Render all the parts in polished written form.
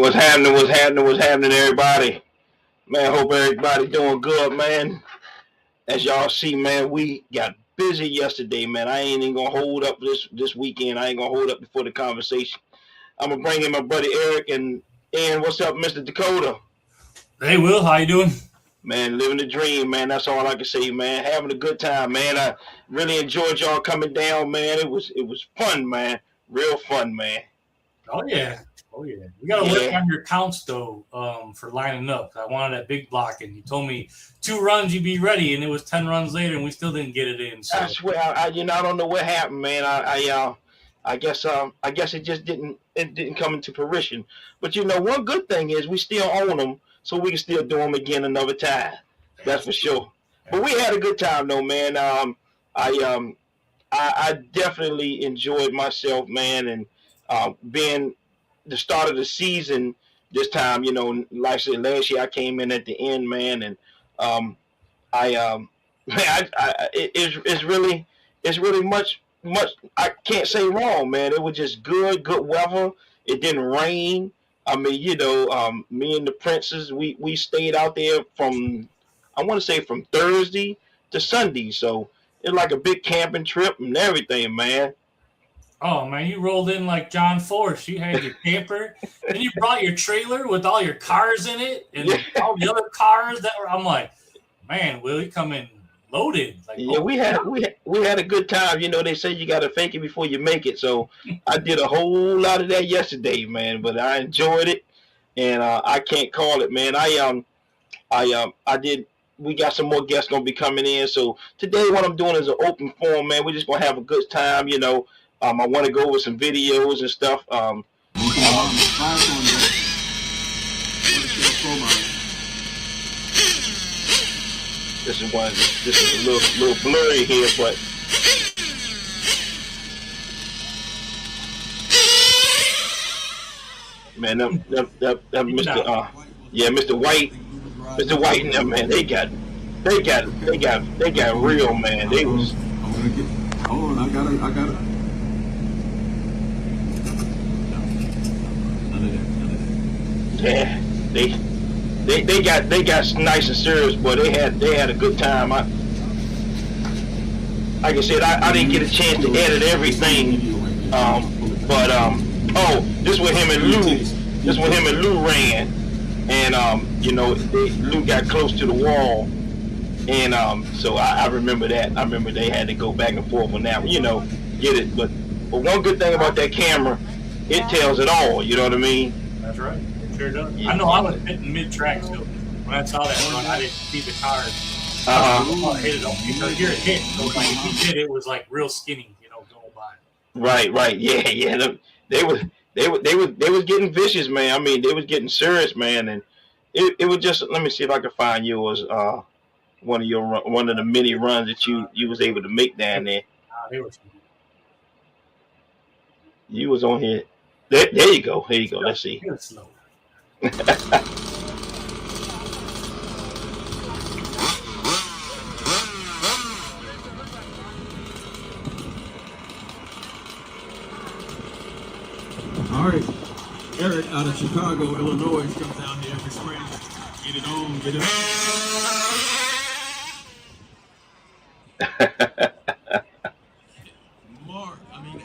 What's happening? What's happening? What's happening, everybody? Man, hope everybody doing good, man. As y'all see, man, we got busy yesterday, man. I ain't even gonna hold up this weekend. I ain't gonna hold up before the conversation. I'm gonna bring in my buddy Eric and what's up, Mr. Dakota? Hey, Will, how you doing? Man, living the dream, man. That's all I can say, man. Having a good time, man. I really enjoyed y'all coming down, man. It was fun, man. Real fun, man. Oh yeah, oh yeah. We gotta work Yeah. on your counts though, for lining up. I wanted that big block, and you told me 2 runs you'd be ready, and it was 10 runs later, and we still didn't get it in. I So swear, I don't know what happened, man. I guess it just didn't come into fruition. But one good thing is we still own them, so we can still do them again another time. That's for sure. But we had a good time though, man. I I definitely enjoyed myself, man, and being the start of the season this time. Like I said, last year I came in at the end, man, and um, I man, it's really much I can't say wrong, man. It was just good weather. It didn't rain. I mean, me and the princes, we stayed out there from, I want to say, from Thursday to Sunday. So it's like a big camping trip and everything, man. oh man, you rolled in like John Force. You had your camper, then you brought your trailer with all your cars in it, Yeah, and all the other cars that were. I'm like, man, Will, you come in loaded. Like, yeah, oh, we had a good time. They say you got to fake it before you make it. So I did a whole lot of that yesterday, man. But I enjoyed it, and I can't call it, man. I did. We got some more guests gonna be coming in. So today, what I'm doing is an open forum, man. We're just gonna have a good time. I want to go over some videos and stuff. This is one. This is a little blurry here, but man, that Mr. Yeah, Mr. White and them, man, they got real, man. They was. I'm gonna get. Hold on, I gotta. Yeah, they got nice and serious, but they had a good time. Like I said, I didn't get a chance to edit everything, but oh, this was him and Lou. This was him and Lou ran, and Lou got close to the wall, and so I remember that. I remember they had to go back and forth on that. Get it. But one good thing about that camera, it tells it all. You know what I mean? that's right. It sure does. I know I was hitting mid track, so when I saw that run, I didn't see the cars. I hit it up because you're a hit. So like if he did, it was like real skinny, going by. Right. Yeah. They was getting vicious, man. I mean, they was getting serious, man, and it was just. Let me see if I can find yours. One of the many runs that you was able to make down there. They were. You was on here. There you go. Here you go. Let's see. They were slow. All right, Eric out of Chicago, Illinois, comes down here every spring. Get it on, get it on.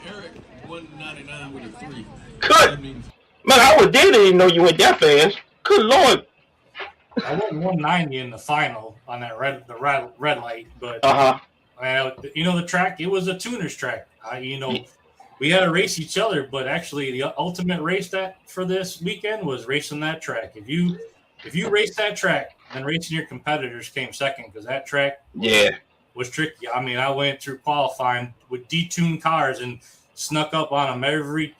Eric 199 with a 3. Good. That means Man, I was there. Didn't know you went that fast. Good Lord. I went 190 in the final on that red light, but Uh the track, it was a tuner's track. We had to race each other, but actually the ultimate race that for this weekend was racing that track. If you race that track, then racing your competitors came second because that track Yeah. was tricky. I mean, I went through qualifying with detuned cars and snuck up on them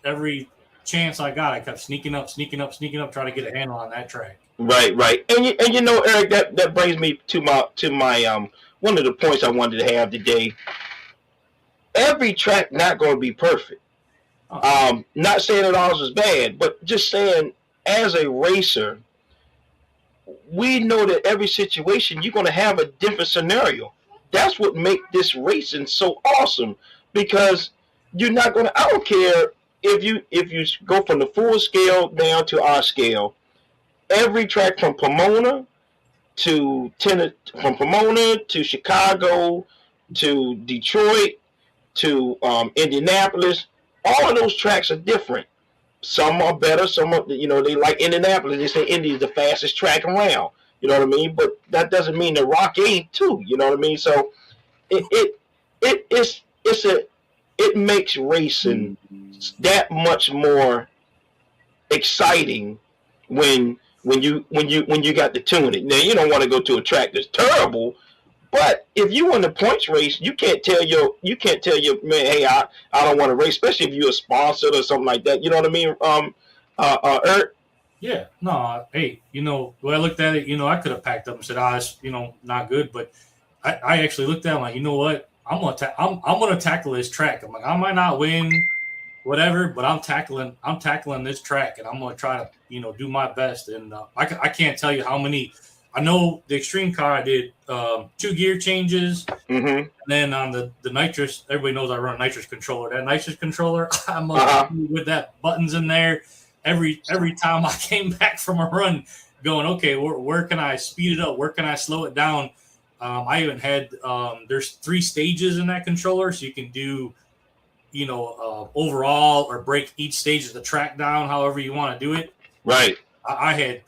every chance I got. I kept sneaking up, trying to get a handle on that track. Right. And Eric, that brings me to my one of the points I wanted to have today. Every track not going to be perfect. Not saying that ours was bad, but just saying as a racer, we know that every situation you're going to have a different scenario. That's what makes this racing so awesome because you're not going to. I don't care if you go from the full scale down to our scale, every track from Pomona to Chicago to Detroit to Indianapolis, all of those tracks are different. Some are better, some are, they like Indianapolis. They say Indy is the fastest track around. You know what I mean? But that doesn't mean that Rock ain't too. You know what I mean? So it makes racing that much more exciting when you got the tuning. Now you don't want to go to a track that's terrible, but if you win the points race, you can't tell your man, hey, I don't want to race, especially if you're a sponsor or something like that. You know what I mean? Eric? Yeah, no, hey, when I looked at it, I could have packed up and said, it's, not good, but I actually looked at it, I'm like, you know what? I'm gonna tackle this track. I'm like, I might not win, whatever, but I'm tackling this track, and I'm gonna try to do my best. And I can't tell you how many. I know the extreme car I did 2 gear changes, and then on the nitrous, everybody knows I run a nitrous controller. That nitrous controller, I'm with that buttons in there. Every time I came back from a run, going, okay, where can I speed it up? Where can I slow it down? I even had there's 3 stages in that controller, so you can do overall or break each stage of the track down however you want to do it. Right. I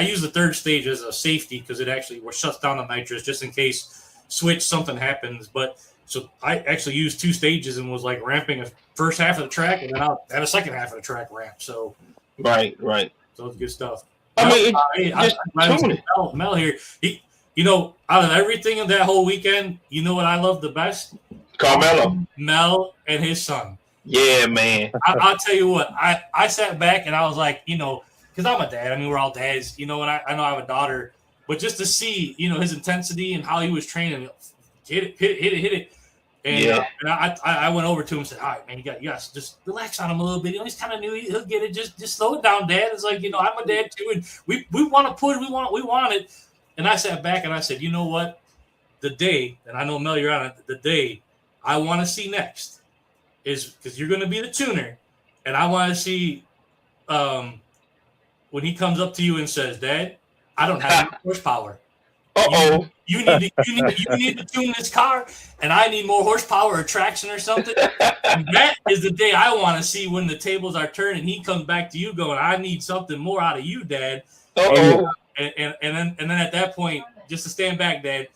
use the 3rd stage as a safety because it actually shuts down the nitrous just in case something happens. But so I actually used 2 stages and was like ramping a first half of the track, and then I'll have a second half of the track ramp. So right. So it's good stuff. Mel here. Out of everything in that whole weekend, you know what I love the best? Carmelo. Mel and his son. Yeah, man. I'll tell you what. I sat back and I was like, because I'm a dad. I mean, we're all dads, and I know I have a daughter. But just to see, his intensity and how he was training, hit it. And, and I went over to him and said, all right, man, you got to just relax on him a little bit. He's kind of new. He'll get it. Just slow it down, Dad. It's like, I'm a dad too. And we want to push. We want it. And I sat back and I said, you know what? The day, and I know, Mel, you're on it, the day I want to see next is because you're going to be the tuner. And I want to see when he comes up to you and says, Dad, I don't have any horsepower. Uh-oh. You need to tune this car, and I need more horsepower or traction or something. And that is the day I want to see when the tables are turned and he comes back to you going, I need something more out of you, Dad. Uh-oh. And then at that point, just to stand back, Dad,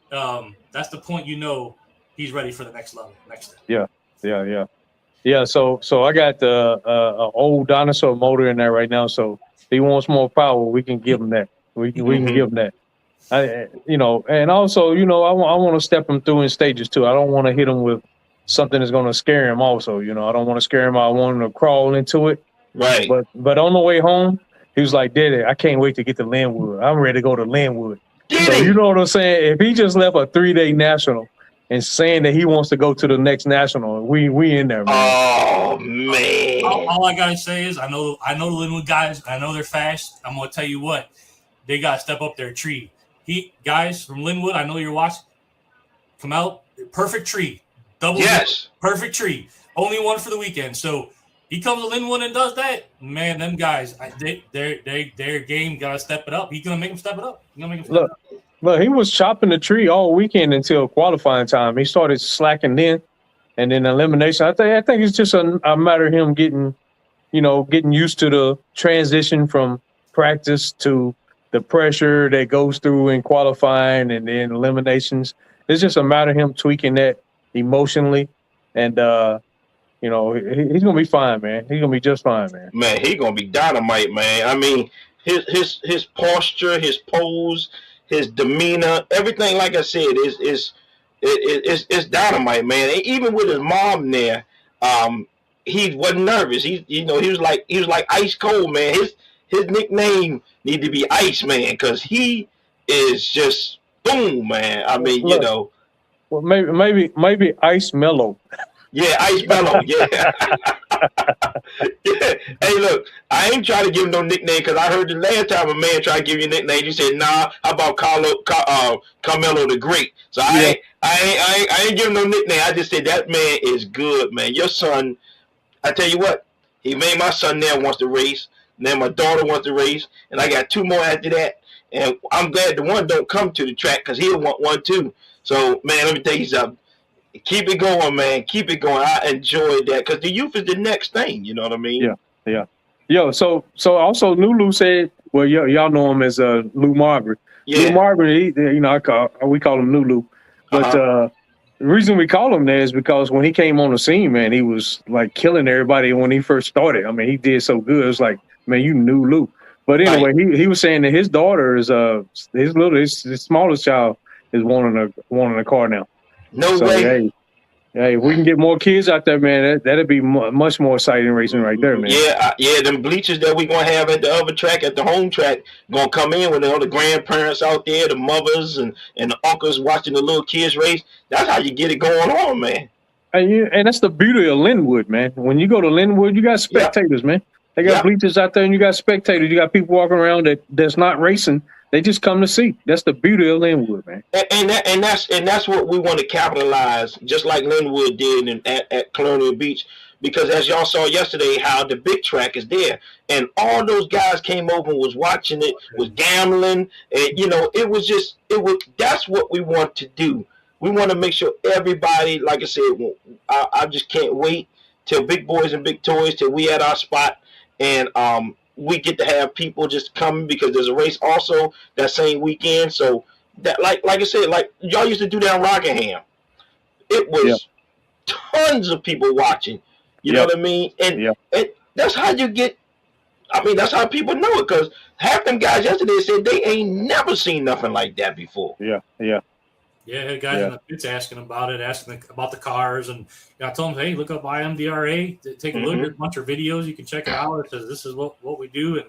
that's the point he's ready for the next level, next step. Yeah. So I got the old dinosaur motor in there right now. So if he wants more power, we can give him that. We can give him that. And also, I want to step him through in stages too. I don't want to hit him with something that's going to scare him. Also, I don't want to scare him. I want him to crawl into it. Right. But on the way home, he was like, Daddy, I can't wait to get to Linwood. I'm ready to go to Linwood. So you know what I'm saying? If he just left a 3-day national and saying that he wants to go to the next national, we in there, man. Oh man! All I gotta say is I know the Linwood guys. I know they're fast. I'm gonna tell you what, they gotta step up their tree. Guys from Linwood, I know you're watching. Come out, perfect tree, perfect tree. Only one for the weekend. So he comes to Linwood and does that. Man, them guys, their game gotta step it up. He's gonna make them step it up. Look, he was chopping the tree all weekend until qualifying time. He started slacking then, and then elimination. I think it's just a matter of him getting used to the transition from practice to the pressure that goes through in qualifying and then eliminations. It's just a matter of him tweaking that emotionally, and he's gonna be fine, man. He's gonna be just fine, man. Man, he's gonna be dynamite, man. I mean, his posture, his pose, his demeanor, everything, like I said, is dynamite, man. And even with his mom there, he wasn't nervous. He was like ice cold, man. His nickname need to be Ice Man because he is just boom, man. I mean, Well, maybe Ice Mellow. Yeah, Ice Mellow. Yeah. Yeah. Hey, look, I ain't trying to give him no nickname because I heard the last time a man tried to give you a nickname, you said, nah, how about Carmelo the Great? So I ain't giving no nickname. I just said that man is good, man. Your son, I tell you what, he made my son now wants to race. Then my daughter wants to race, and I got 2 more after that. And I'm glad the one don't come to the track because he'll want one too. So, man, let me tell you something. Keep it going, man. Keep it going. I enjoyed that because the youth is the next thing. You know what I mean? Yeah. Yo, so also Lulu said, well, y'all know him as Lou Margaret. Yeah. Lou Margaret, we call him Lulu. But the reason we call him that is because when he came on the scene, man, he was like killing everybody when he first started. I mean, he did so good. It's like, man, you knew Lou. But anyway, he was saying that his daughter is his smallest child is wanting a car now. No way. Hey, if we can get more kids out there, man, that'd be much more exciting racing right there, man. Yeah, them bleachers that we gonna have at the other track, at the home track, gonna come in with all the grandparents out there, the mothers and the uncles watching the little kids race. That's how you get it going on, man. And that's the beauty of Linwood, man. When you go to Linwood, you got spectators, man. They got bleachers out there, and you got spectators. You got people walking around that's not racing. They just come to see. That's the beauty of Linwood, man. And that's what we want to capitalize, just like Linwood did at Colonial Beach. Because as y'all saw yesterday, how the big track is there, and all those guys came over and was watching it, was gambling, and that's what we want to do. We want to make sure everybody, like I said, I just can't wait till Big Boys and Big Toys till we at our spot, and we get to have people just coming because there's a race also that same weekend. So that, like I said, like y'all used to do that in Rockingham, it was tons of people watching. You know what I mean? And that's how you get. I mean, that's how people know it, because half them guys yesterday said they ain't never seen nothing like that before. Yeah, had guys in the pits asking about it, asking about the cars, and I told them, hey, look up IMDRA, take a look at a bunch of videos, you can check it out. It says this is what we do, and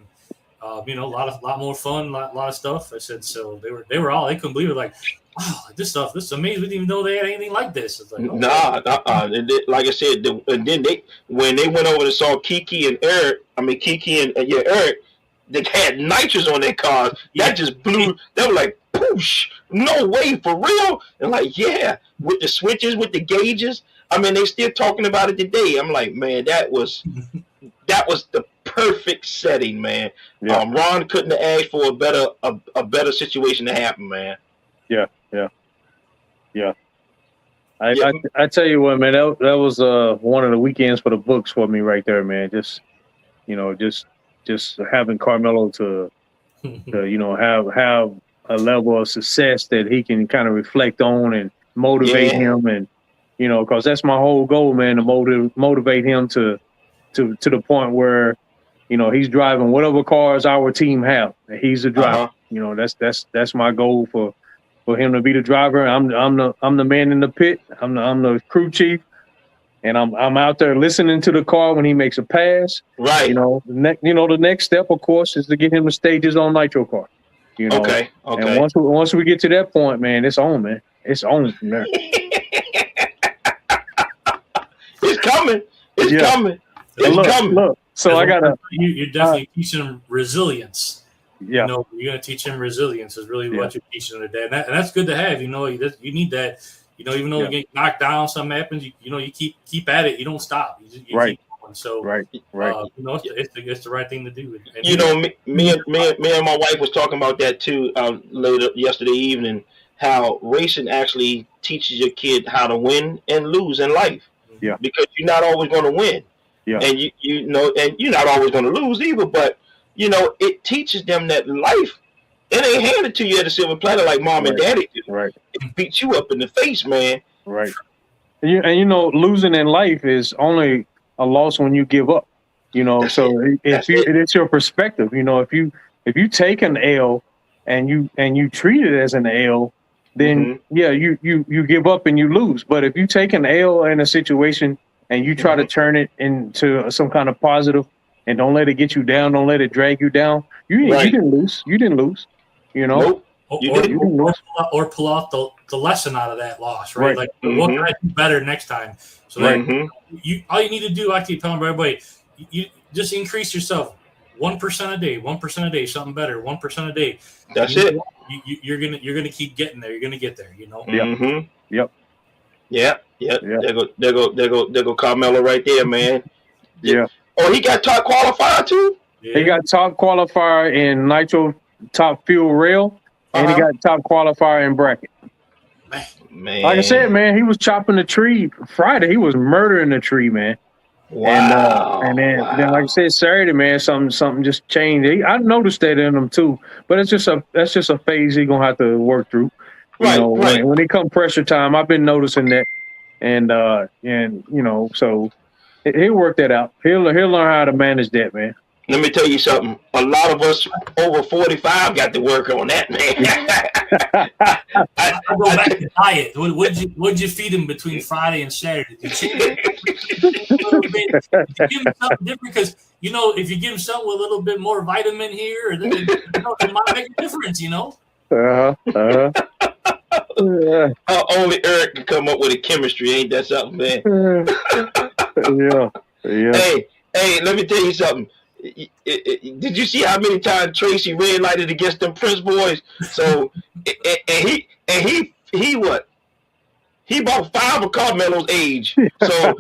a lot more fun, a lot of stuff. I said, so they couldn't believe it, like, wow, this is amazing. We didn't even know they had anything like this. It's like, like I said, and then when they went over and saw Kiki and Eric, Eric, they had nitrous on their cars. That just blew. They were like, poosh, no way, for real? And like, with the switches, with the gauges. I mean, they still talking about it today. I'm like, man, that was the perfect setting, man. Ron couldn't have asked for a better situation to happen, man. I tell you what, man, that was one of the weekends for the books for me right there, man. Just having Carmelo to have a level of success that he can kind of reflect on and motivate him, and because that's my whole goal, man, to motivate him to the point where he's driving whatever cars our team have. He's the driver. That's my goal for him to be the driver. I'm the man in the pit. I'm the crew chief, and I'm out there listening to the car when he makes a pass. Right. The next step, of course, is to get him to stage his own nitro car. Okay. And once we get to that point, man, it's on, man. It's on from there. It's coming. It's coming. It's coming. Look. So I gotta. You're definitely teaching him resilience. Yeah. You're gonna teach him resilience is really what you're teaching him today, and that's good to have. You need that. Even though you get knocked down, something happens. You keep at it. You don't stop. You keep going. So right. It's the right thing to do. And me and my wife was talking about that too later yesterday evening. How racing actually teaches your kid how to win and lose in life. Yeah. Because you're not always going to win. Yeah. And and you're not always going to lose either. But it teaches them that life, it ain't handed to you at a silver platter like mom and daddy do. Right. It beats you up in the face, man. Right. And losing in life is only a loss when you give up. It's your perspective. If you take an L and you treat it as an L, then you give up and you lose. But if you take an L in a situation and you try to turn it into some kind of positive and don't let it get you down, don't let it drag you down, you didn't lose. You didn't lose. Nope. Or pull out the lesson out of that loss, right? Like, what can I do better next time? So all you need to do, I keep telling everybody, you just increase yourself 1% a day, 1% a day, something better, 1% a day. That's it. You're gonna keep getting there. You're gonna get there. Yep. There go Carmelo right there, man. Yeah. Oh, he got top qualifier too. Yeah. He got top qualifier in nitro top fuel rail, and he Uh-huh. got top qualifier in bracket. Man, Like I said, man, he was chopping the tree Friday. He was murdering the tree, man. wow. And then like I said, Saturday, man, something just changed. I noticed that in him too, but that's just a phase he's gonna have to work through. Right. When it come pressure time, I've been noticing that, and so he'll work that out. He'll learn how to manage that, man. Let me tell you something. A lot of us over 45 got to work on that, man. I go back to diet. What'd you feed him between Friday and Saturday? Did you give him something different? Because if you give him something with a little bit more vitamin here, then it might make a difference. Only Eric can come up with a chemistry. Ain't that something, man? Yeah. Hey, let me tell you something. Did you see how many times Tracy red lighted against them Prince boys? So and he what? He about 5 of Carmelo's age. So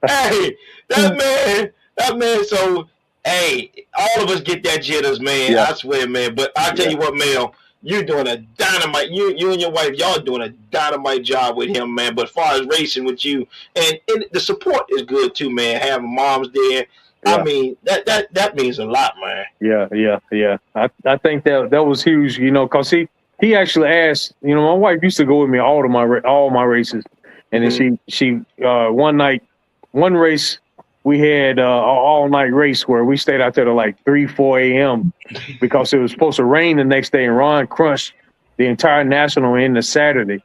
hey, that man. So hey, all of us get that jitters, man. Yeah. I swear, man. But I tell you what, Mel. You're doing a dynamite. You and your wife, y'all doing a dynamite job with him, man. But as far as racing with you, and the support is good too, man. Having moms there, Yeah. I mean that means a lot, man. Yeah. I think that was huge, because he actually asked. My wife used to go with me all my races, and then she one race. We had an all-night race where we stayed out there to like 3-4 a.m. because it was supposed to rain the next day, and Ron crunched the entire national into Saturday,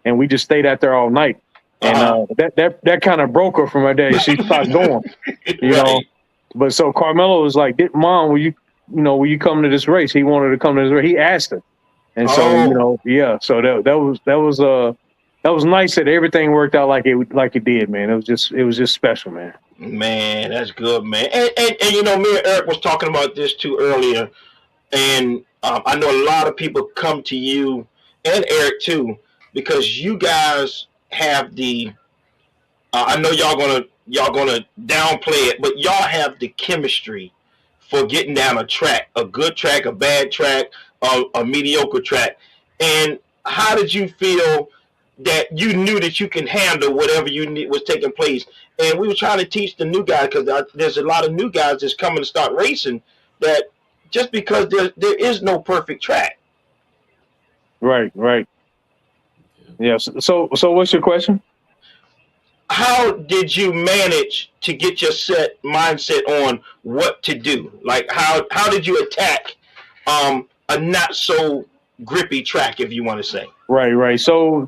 and we just stayed out there all night. And that kind of broke her from her day. She stopped going, Right. But so Carmelo was like, "Mom, will you come to this race?" He wanted to come to this race. He asked her, and so So that was nice that everything worked out like it did, man. It was just special, man. Man, that's good, man. And me and Eric was talking about this too earlier, and I know a lot of people come to you and Eric too because you guys have the. I know y'all gonna downplay it, but y'all have the chemistry for getting down a track, a good track, a bad track, a mediocre track. And how did you feel that you knew that you can handle whatever was taking place? And we were trying to teach the new guys because there's a lot of new guys that's coming to start racing that just because there is no perfect track. Right. Yes. So what's your question? How did you manage to get your mindset on what to do? Like how did you attack a not so grippy track, if you want to say? Right. So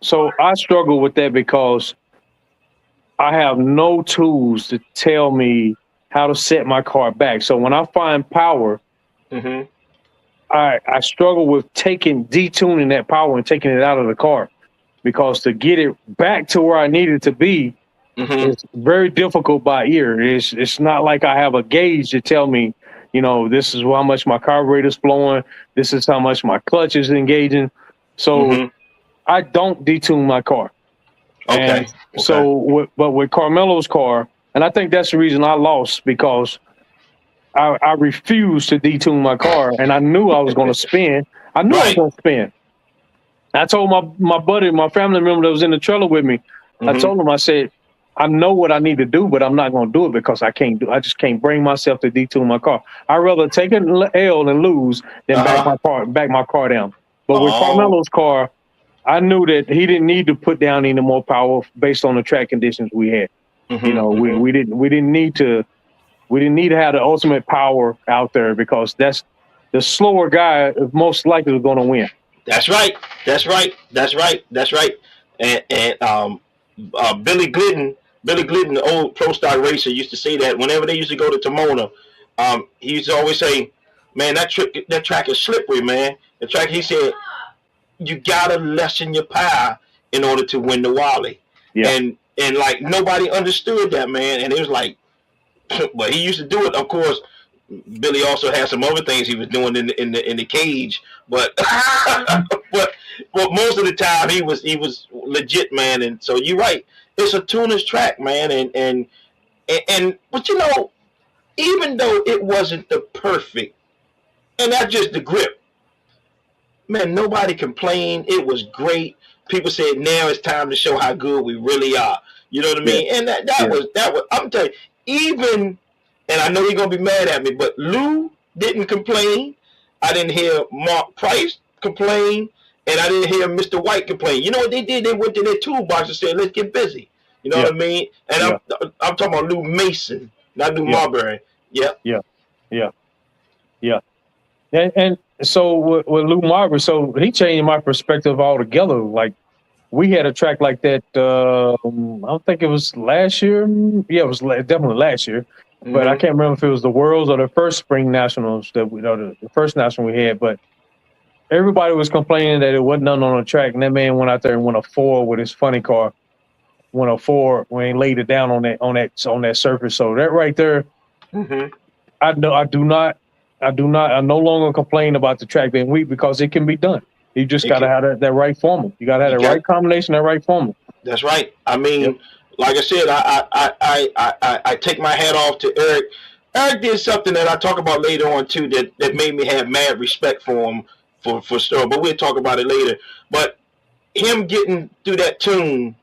so I struggle with that because I have no tools to tell me how to set my car back. So when I find power, I struggle with detuning that power and taking it out of the car, because to get it back to where I need it to be, it's very difficult by ear. It's not like I have a gauge to tell me, this is how much my carburetor's flowing. This is how much my clutch is engaging. So I don't detune my car. Okay. So, but with Carmelo's car, and I think that's the reason I lost, because I refused to detune my car, and I knew I was going to spin. I knew I was going to spin. I told my buddy, my family member that was in the trailer with me, I told him, I said, I know what I need to do, but I'm not going to do it because I just can't bring myself to detune my car. I'd rather take an L and lose than back my car down. But with Carmelo's car, I knew that he didn't need to put down any more power based on the track conditions we had. We didn't need to have the ultimate power out there, because that's the slower guy most likely going to win. That's right. And Billy Glidden, the old Pro Stock racer, used to say that whenever they used to go to Timona, he used to always say, "Man, that track is slippery, man." The track, he said, you gotta lessen your power in order to win the Wally. Yeah. And like nobody understood that, man. And it was like, but he used to do it, of course. Billy also had some other things he was doing in the cage, but but most of the time he was legit, man. And so you're right, it's a tuner's track, man. And but you know, even though it wasn't the perfect, and that's just the grip, man, nobody complained. It was great. People said now it's time to show how good we really are. You know what I mean? Yeah. And that was I'm telling you, even. And I know you're going to be mad at me, but Lou didn't complain. I didn't hear Mark Price complain. And I didn't hear Mr. White complain. You know what they did? They went to their toolbox and said, let's get busy. You know what I mean? And I'm talking about Lou Mason, not Lou Marbury. Yeah. And so with Lou Marbury, so he changed my perspective altogether. Like, we had a track like that, I don't think it was last year. Yeah, it was definitely last year. But I can't remember if it was the Worlds or the first Spring Nationals that the first national we had. But everybody was complaining that it wasn't none on the track, and that man went out there and went a 4 with his funny car. Went a 4 when he laid it down on that surface. So that right there, I no longer complain about the track being weak because it can be done. You just got to have that right formula. You got to have the right combination, that right formula. That's right. I mean. Like I said, I take my hat off to Eric. Eric did something that I talk about later on too that made me have mad respect for him for sure. But we'll talk about it later. But him getting through that tune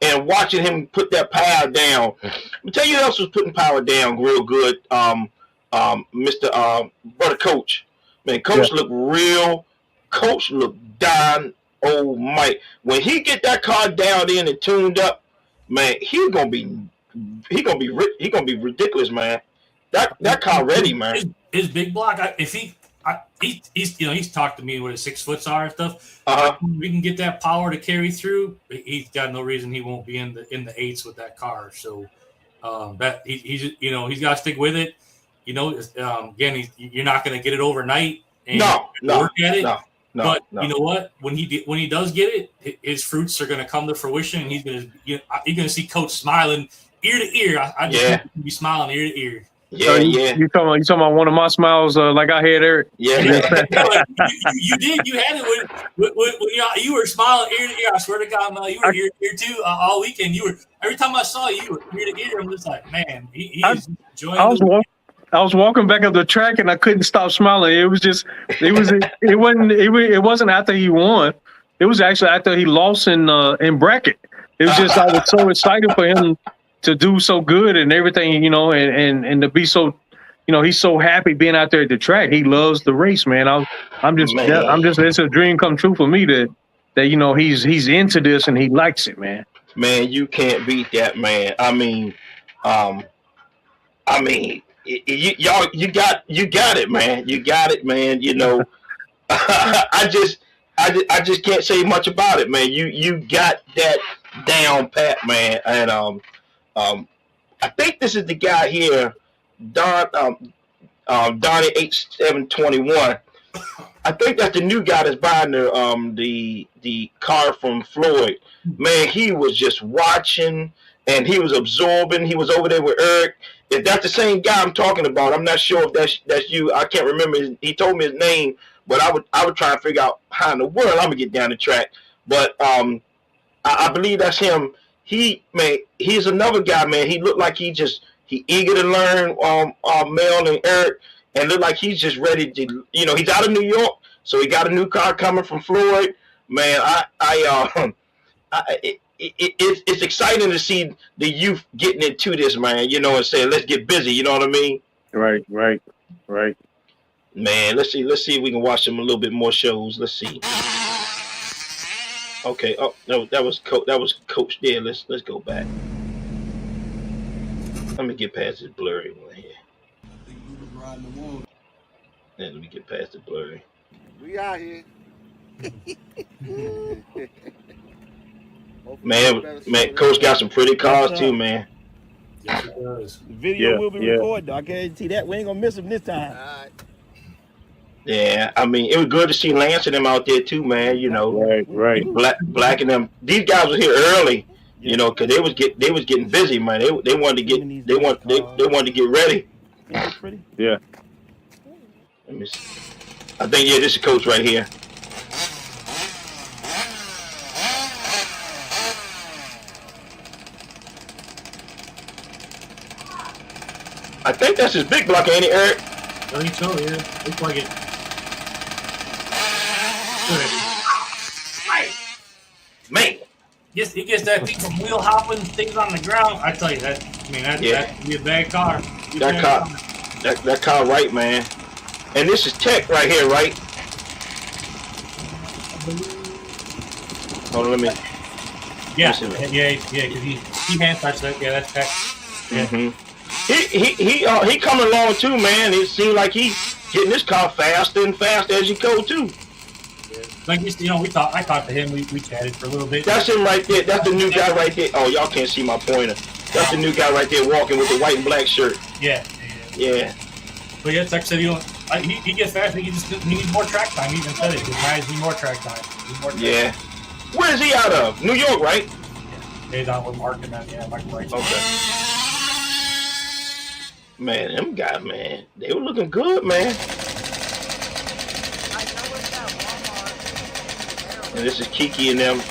and watching him put that power down. Let me tell you who else was putting power down real good. Mr. Brother Coach. Man, Coach looked real. Coach looked down. Oh Mike. When he get that car down in and tuned up. Man, he's gonna be ridiculous, man. That car ready, man. His big block. He's talked to me what his 6 foot are and stuff. We can get that power to carry through. He's got no reason he won't be in the 8s with that car. So that he's got to stick with it. You know, again, you're not going to get it overnight. And work at it. No, you know what? When he does get it, his fruits are going to come to fruition, and you're going to see Coach smiling ear to ear. I just be smiling ear to ear. Yeah. You talking about one of my smiles like I had Eric? Yeah. You did. You had it when you were smiling ear to ear. I swear to God, Mel, you were ear to ear too all weekend. You were every time I saw you were ear to ear. I'm just like, man, he is enjoying. I was walking back up the track and I couldn't stop smiling. It wasn't after he won. It was actually after he lost in bracket. It was just I was so excited for him to do so good and everything, and to be so, he's so happy being out there at the track. He loves the race, man. I'm just it's a dream come true for me that he's into this and he likes it, man. Man, you can't beat that, man. You got it, man. You got it, man. I just can't say much about it, man. You got that down pat, man. And I think this is the guy here, Donnie 8721. I think that's the new guy that's buying the car from Floyd. Man, he was just watching and he was absorbing. He was over there with Eric. If that's the same guy I'm talking about, I'm not sure if that's you. I can't remember. He told me his name, but I would try and figure out how in the world I'm gonna get down the track. But I believe that's him. He's another guy, man. He looked like he eager to learn. Mel and Eric, and looked like he's just ready to. He's out of New York, so he got a new car coming from Floyd. Man, it's exciting to see the youth getting into this, man, and saying, let's get busy. You know what I mean? Right. Man, let's see if we can watch some a little bit more shows. Let's see. Okay. Oh, no, that was Coach there. Let's go back. Let me get past this blurry one here. Yeah, let me get past the blurry. We out here. Man, Coach got some pretty cars too, man. Yes, it does. The video will be recorded. I guarantee that we ain't gonna miss him this time. All right. Yeah, I mean, it was good to see Lance and them out there too, man. Right. Black and them. These guys were here early, because they was getting busy, man. They wanted to get ready. Pretty. Yeah. Let me see. I think this is Coach right here. I think that's his big blocker, ain't it, Eric? I think so, yeah. Looks like it. Man. He gets that thing from wheel hopping, things on the ground. I tell you, that could be a bad car. That car right, man. And this is Tech right here, right? Hold on, let me. Yeah, because he hand touched that. Yeah, that's Tech. Yeah. Mm-hmm. He coming along too, man. It seems like he getting this car faster and faster as you go too. Yeah. Like I talked to him. We chatted for a little bit. That's him right there. That's the new guy right there. Oh, y'all can't see my pointer. That's the new guy right there walking with the white and black shirt. Yeah. But yeah, Tech said he gets fast. He needs more track time. He even said it. His guys need more track time. Yeah. Where is he out of? New York, right? Yeah. He's out with Mark and that. Yeah, Mark Price. Okay. Man, them guys, man, they were looking good, man. And this is Kiki and them.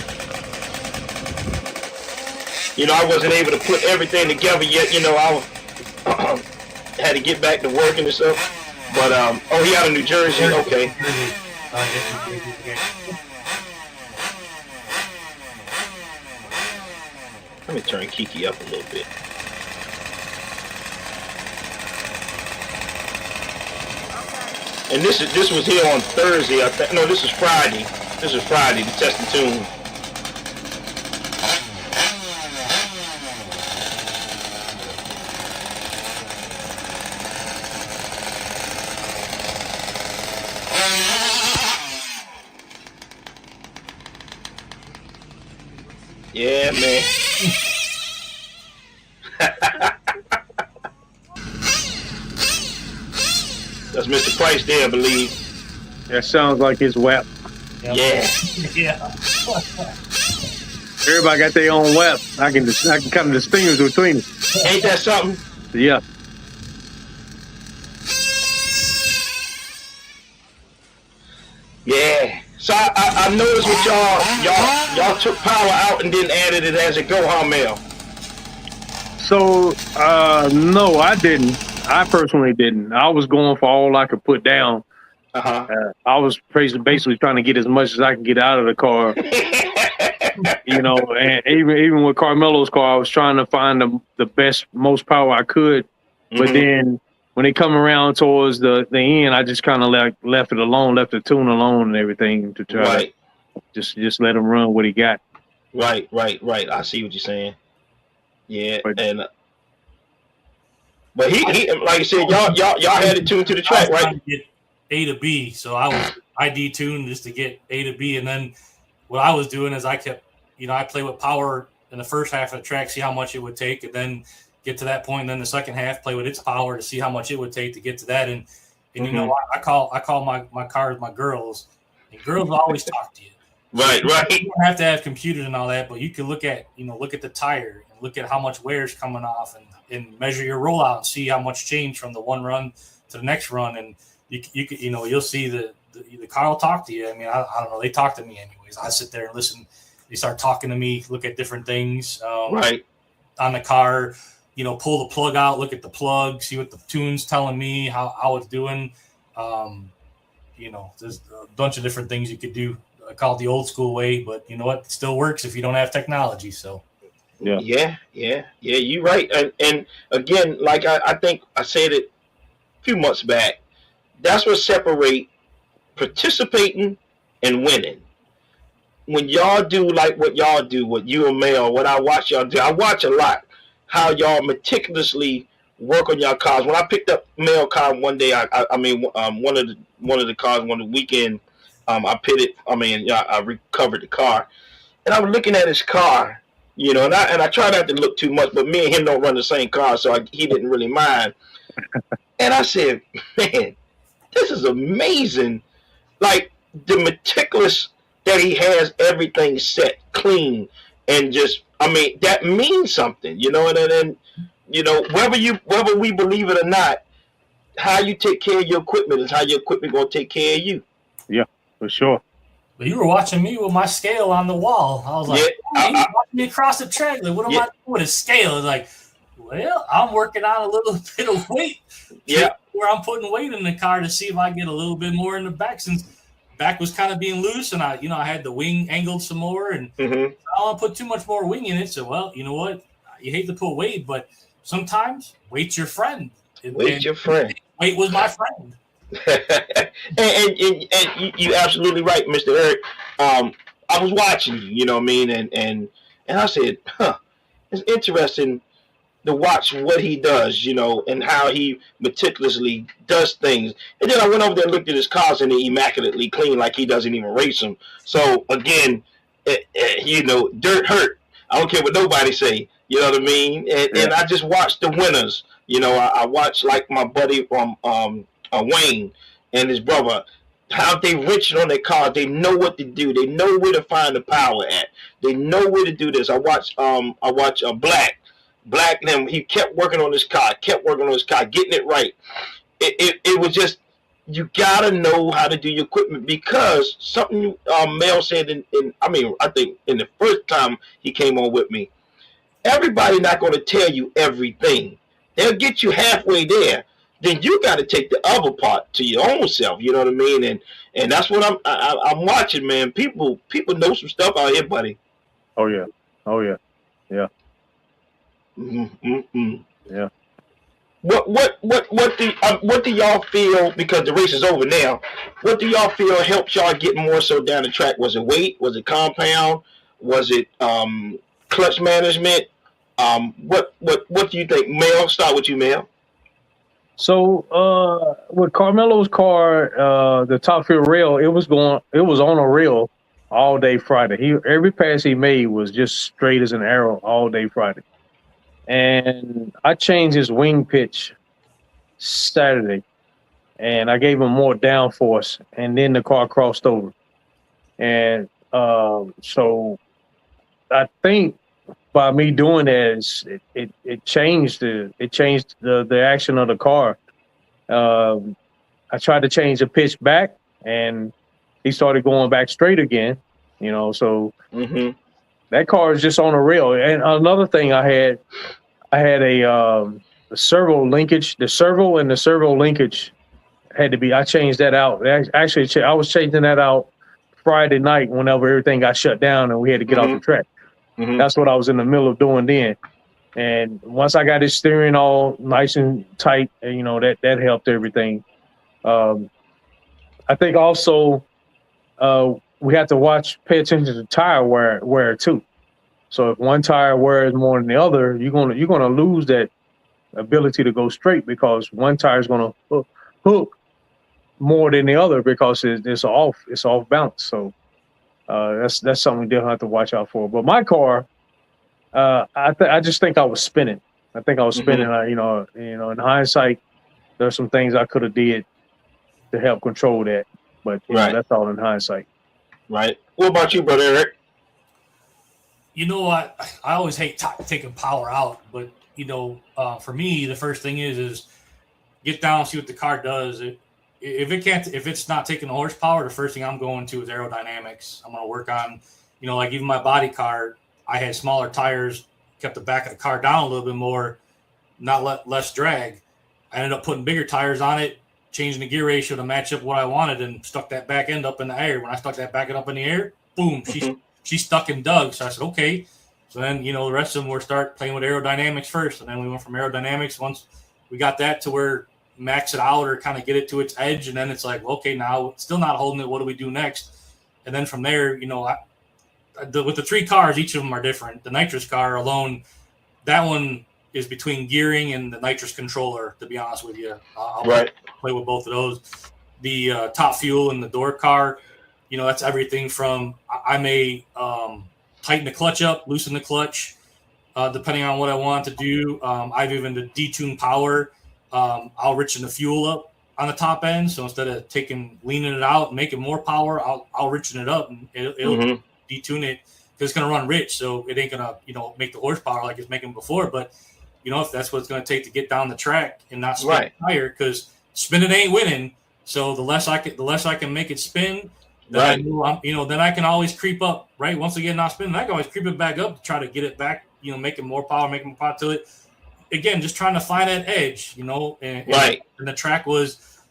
I wasn't able to put everything together yet. I had to get back to working and stuff. But, he out of New Jersey. Okay. Let me turn Kiki up a little bit. And this was here on Thursday. I think. No, this is Friday. This is Friday. The test and tune. Yeah, man. That's Mr. Price there, I believe. That sounds like his WAP. Yeah. Yeah. Everybody got their own WAP. I can kind of distinguish between them. Ain't that something? Yeah. Yeah. So I noticed with y'all took power out and then added it as a go, huh, Mel? So no, I didn't. I personally didn't. I was going for all I could put down. I was basically trying to get as much as I can get out of the car. And even with Carmelo's car, I was trying to find the best, most power I could. But then when they come around towards the end, I just kind of left it alone, left the tune alone and everything to try to just let him run what he got. Right. I see what you're saying. Yeah, but he like I said, y'all had it tuned to the track, right? To get A to B, so I detuned just to get A to B, and then what I was doing is I kept, I play with power in the first half of the track, see how much it would take, and then get to that point, and then the second half play with its power to see how much it would take to get to that. And I call my cars my girls, and girls will always talk to you. Right. You don't have to have computers and all that, but you can look at the tire and look at how much wear is coming off and measure your rollout and see how much change from the one run to the next run. And you'll see the car will talk to you. I mean, I don't know. They talk to me anyways. I sit there and listen. They start talking to me, look at different things right on the car, pull the plug out, look at the plug, see what the tune's telling me, how it's doing. There's a bunch of different things you could do. I call it the old school way, but you know what? It still works if you don't have technology. So yeah, you're right. And again, like I think I said it a few months back, that's what separate participating and winning. When y'all do like what y'all do, what you and Mel, what I watch y'all do, I watch a lot how y'all meticulously work on y'all cars. When I picked up Mel car one day, one of the cars, one of the weekend, I recovered the car, and I was looking at his car, and I try not to look too much, but me and him don't run the same car, so he didn't really mind. And I said, man, this is amazing. Like the meticulous that he has everything set clean and just, that means something, and whether we believe it or not, how you take care of your equipment is how your equipment gonna take care of you. Yeah, for sure. But you were watching me with my scale on the wall. I was like, Yeah, you watching me across the track. Like, what am I doing with a scale? It's like, well, I'm working on a little bit of weight. Yeah. Where I'm putting weight in the car to see if I get a little bit more in the back, since back was kind of being loose, and I had the wing angled some more, and I don't want to put too much more wing in it. So, well, you know what? You hate to put weight, but sometimes weight's your friend. Weight's your friend. Weight was my friend. and you absolutely right, Mr. Eric. I was watching you, you know what I mean, and I said, it's interesting to watch what he does, you know, and how he meticulously does things. And then I went over there and looked at his cars, and they're immaculately clean, like he doesn't even race them. So again, you know, dirt hurt. I don't care what nobody say. You know what I mean? And I just watched the winners. You know, I watched like my buddy from Wayne and his brother, how they rich on their car. They know what to do. They know where to find the power at. They know where to do this. I watch Black, and he kept working on his car, getting it right. It was just, you gotta know how to do your equipment, because something Mel said I think in the first time he came on with me, everybody not going to tell you everything. They'll get you halfway there. Then you got to take the other part to your own self. You know what I mean? And that's what I'm watching, man. People know some stuff out here, buddy. Oh yeah. Yeah. Yeah. What do y'all feel, because the race is over now? What do y'all feel helped y'all get more so down the track? Was it weight? Was it compound? Was it clutch management? What do you think, Mel? Start with you, Mel. So with Carmelo's car, the top field rail, it was on a rail all day Friday. Every pass he made was just straight as an arrow all day Friday. And I changed his wing pitch Saturday, and I gave him more downforce, and then the car crossed over. And so I think by me doing that, it changed the action of the car. I tried to change the pitch back, and he started going back straight again. You know, so that car is just on a rail. And another thing, I had a servo linkage. The servo and the servo linkage had to be. I changed that out. Actually, I was changing that out Friday night whenever everything got shut down and we had to get off the track. That's what I was in the middle of doing then. And once I got his steering all nice and tight, you know, that helped everything. I think also we have to pay attention to tire wear too. So if one tire wears more than the other, you're gonna lose that ability to go straight, because one tire is gonna hook more than the other because it's off balance. So that's something we definitely have to watch out for. But my car, I just think I was spinning. I think I was spinning. You know, in hindsight, there's some things I could have did to help control that. But you know, that's all in hindsight. Right. What about you, brother Eric? You know what? I always hate taking power out, but you know, for me, the first thing is get down, see what the car does. If it's not taking the horsepower, the first thing I'm going to is aerodynamics. I'm going to work on, you know, like even my body car, I had smaller tires, kept the back of the car down a little bit more, less drag. I ended up putting bigger tires on it, changing the gear ratio to match up what I wanted, and stuck that back end up in the air. When I stuck that back end up in the air, boom, she stuck and dug. So I said, okay. So then, you know, the rest of them were start playing with aerodynamics first. And then we went from aerodynamics. Once we got that to where max it out or kind of get it to its edge. And then it's like, okay, now it's still not holding it. What do we do next? And then from there, you know, with the three cars, each of them are different. The nitrous car alone, that one is between gearing and the nitrous controller, to be honest with you. I'll play with both of those. The top fuel and the door car, you know, that's everything from I may tighten the clutch up, loosen the clutch, depending on what I want to do. I've even to detune power. I'll richen the fuel up on the top end. So instead of leaning it out and making more power, I'll richen it up and it'll detune it, because it's going to run rich. So it ain't going to, you know, make the horsepower like it's making before. But, you know, if that's what it's going to take to get down the track and not spin the tire, because spinning ain't winning. So the less I can make it spin, then I know then I can always creep up. Right, once again, not spinning, I can always creep it back up to try to get it back. Make it more power, make it more power to it. Again, just trying to find that edge. And the track was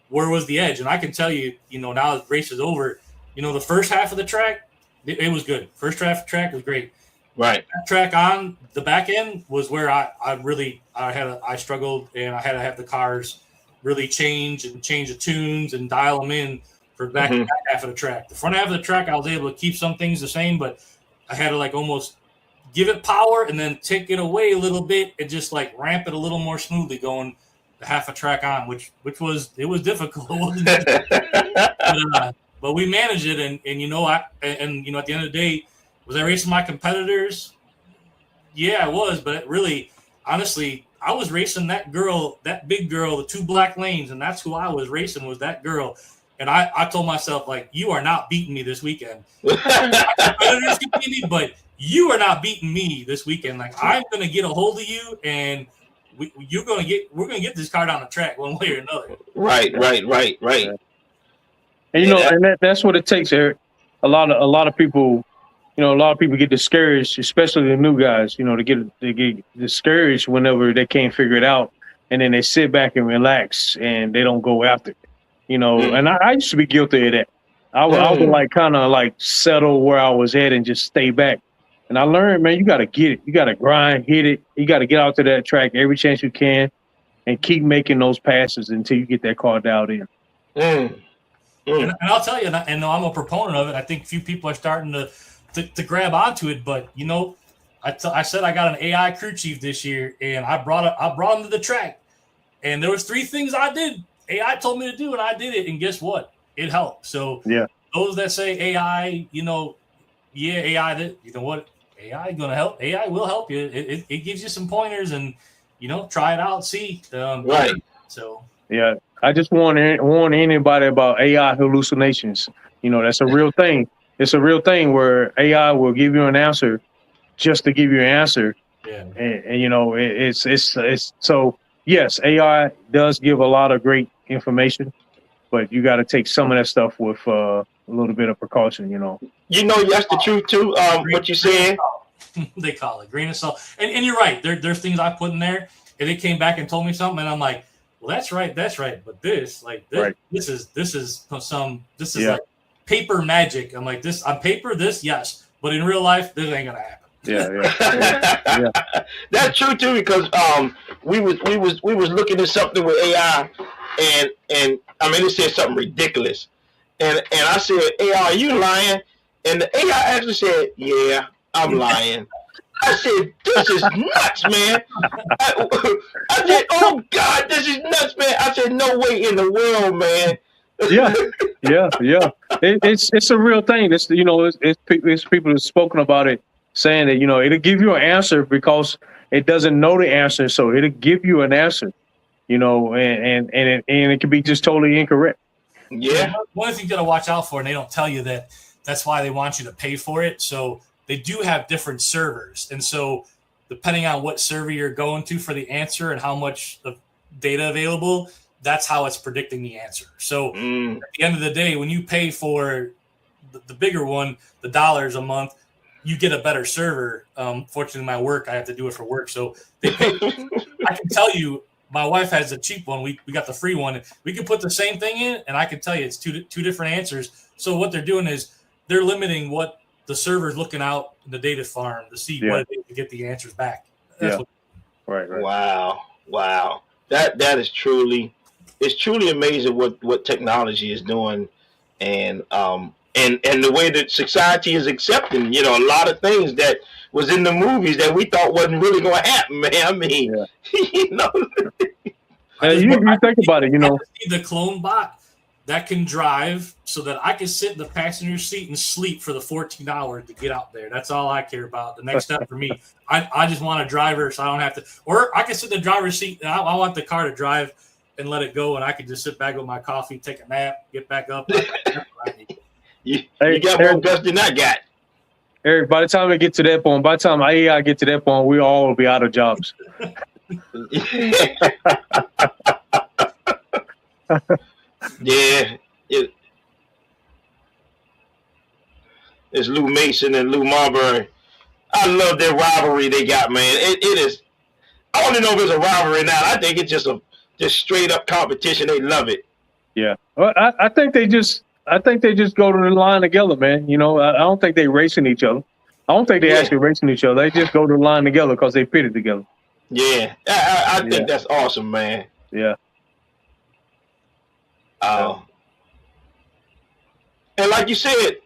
where was the edge, and I can tell you, now the race is over. The first half of the track, it was good. First half of the track was great. Right. That track on the back end was where I struggled, and I had to have the cars really change the tunes and dial them in for back half of the track. The front half of the track, I was able to keep some things the same, but I had to almost give it power and then take it away a little bit and just ramp it a little more smoothly going the half a track on, which was difficult. But we managed it, and at the end of the day, was I racing my competitors? Yeah, I was, but really, honestly, I was racing that girl, that big girl, the 2 black lanes, and that's who I was racing, was that girl. And I told myself, you are not beating me this weekend. My competitors can beat me, but you are not beating me this weekend. I'm gonna get a hold of you, and we're gonna get this car down the track one way or another. Right. And and that's what it takes, Eric. A lot of people, a lot of people get discouraged, especially the new guys. They get discouraged whenever they can't figure it out, and then they sit back and relax and they don't go after it. And I used to be guilty of that. I would kind of settle where I was at and just stay back. And I learned, man, you got to get it. You got to grind, hit it. You got to get out to that track every chance you can and keep making those passes until you get that car dialed in. And I'll tell you, and I'm a proponent of it. I think a few people are starting to grab onto it. But, I said I got an AI crew chief this year, and I brought him to the track. And there was 3 things I did. AI told me to do, and I did it. And guess what? It helped. So those that say AI, AI, what? AI is going to help. AI will help you. It gives you some pointers, and, try it out, see. Right. So. Yeah. I just warn anybody about AI hallucinations. That's a real thing. It's a real thing where AI will give you an answer just to give you an answer. Yeah. And it's so yes, AI does give a lot of great information, but you got to take some of that stuff with a little bit of precaution. That's the truth too. What you're saying? They call it grain of salt. And you're right. There's things I put in there, and it came back and told me something, and I'm like, well, that's right. But this is like paper magic. I'm like, this on paper, yes, but in real life, this ain't gonna happen. Yeah. That's true too, because we was looking at something with AI, and I mean, it said something ridiculous, and I said, AI, are you lying? And the AI actually said, yeah, I'm lying. I said, this is nuts, man. I said, oh God, this is nuts, man. I said, no way in the world, man. Yeah. It's a real thing. It's it's people who've spoken about it, saying that it'll give you an answer because it doesn't know the answer, so it'll give you an answer, and it can be just totally incorrect. Yeah. One of the things you got to watch out for, and they don't tell you that's why they want you to pay for it. So they do have different servers, and so depending on what server you're going to for the answer and how much of data available, that's how it's predicting the answer. So at the end of the day, when you pay for the bigger one, the dollars a month, you get a better server. Fortunately, my work, I have to do it for work. So they pay. I can tell you, my wife has a cheap one. We got the free one. We can put the same thing in, and I can tell you it's two different answers. So what they're doing is they're limiting what the server's looking out in the data farm to see what it is to get the answers back. That's Right. Wow. That is truly amazing what technology is doing, and the way that society is accepting, a lot of things that was in the movies that we thought wasn't really going to happen, man. I mean, you think about it, the clone bot that can drive so that I can sit in the passenger seat and sleep for the 14 hours to get out there. That's all I care about. The next step for me, I just want a driver so I don't have to, or I can sit in the driver's seat and I want the car to drive and let it go, and I can just sit back with my coffee, take a nap, get back up. You got more guts than I got. Eric, by the time we get to that point, by the time AI get to that point, we all will be out of jobs. Yeah, it's Lou Mason and Lou Marbury. I love their rivalry they got, man. It is. I don't even know if it's a rivalry now. I think it's just straight up competition. They love it. Yeah. Well, I think they just go to the line together, man. You know, I don't think they racing each other. I don't think they actually racing each other. They just go to the line together because they pitted together. Yeah, I think that's awesome, man. Yeah. And like you said,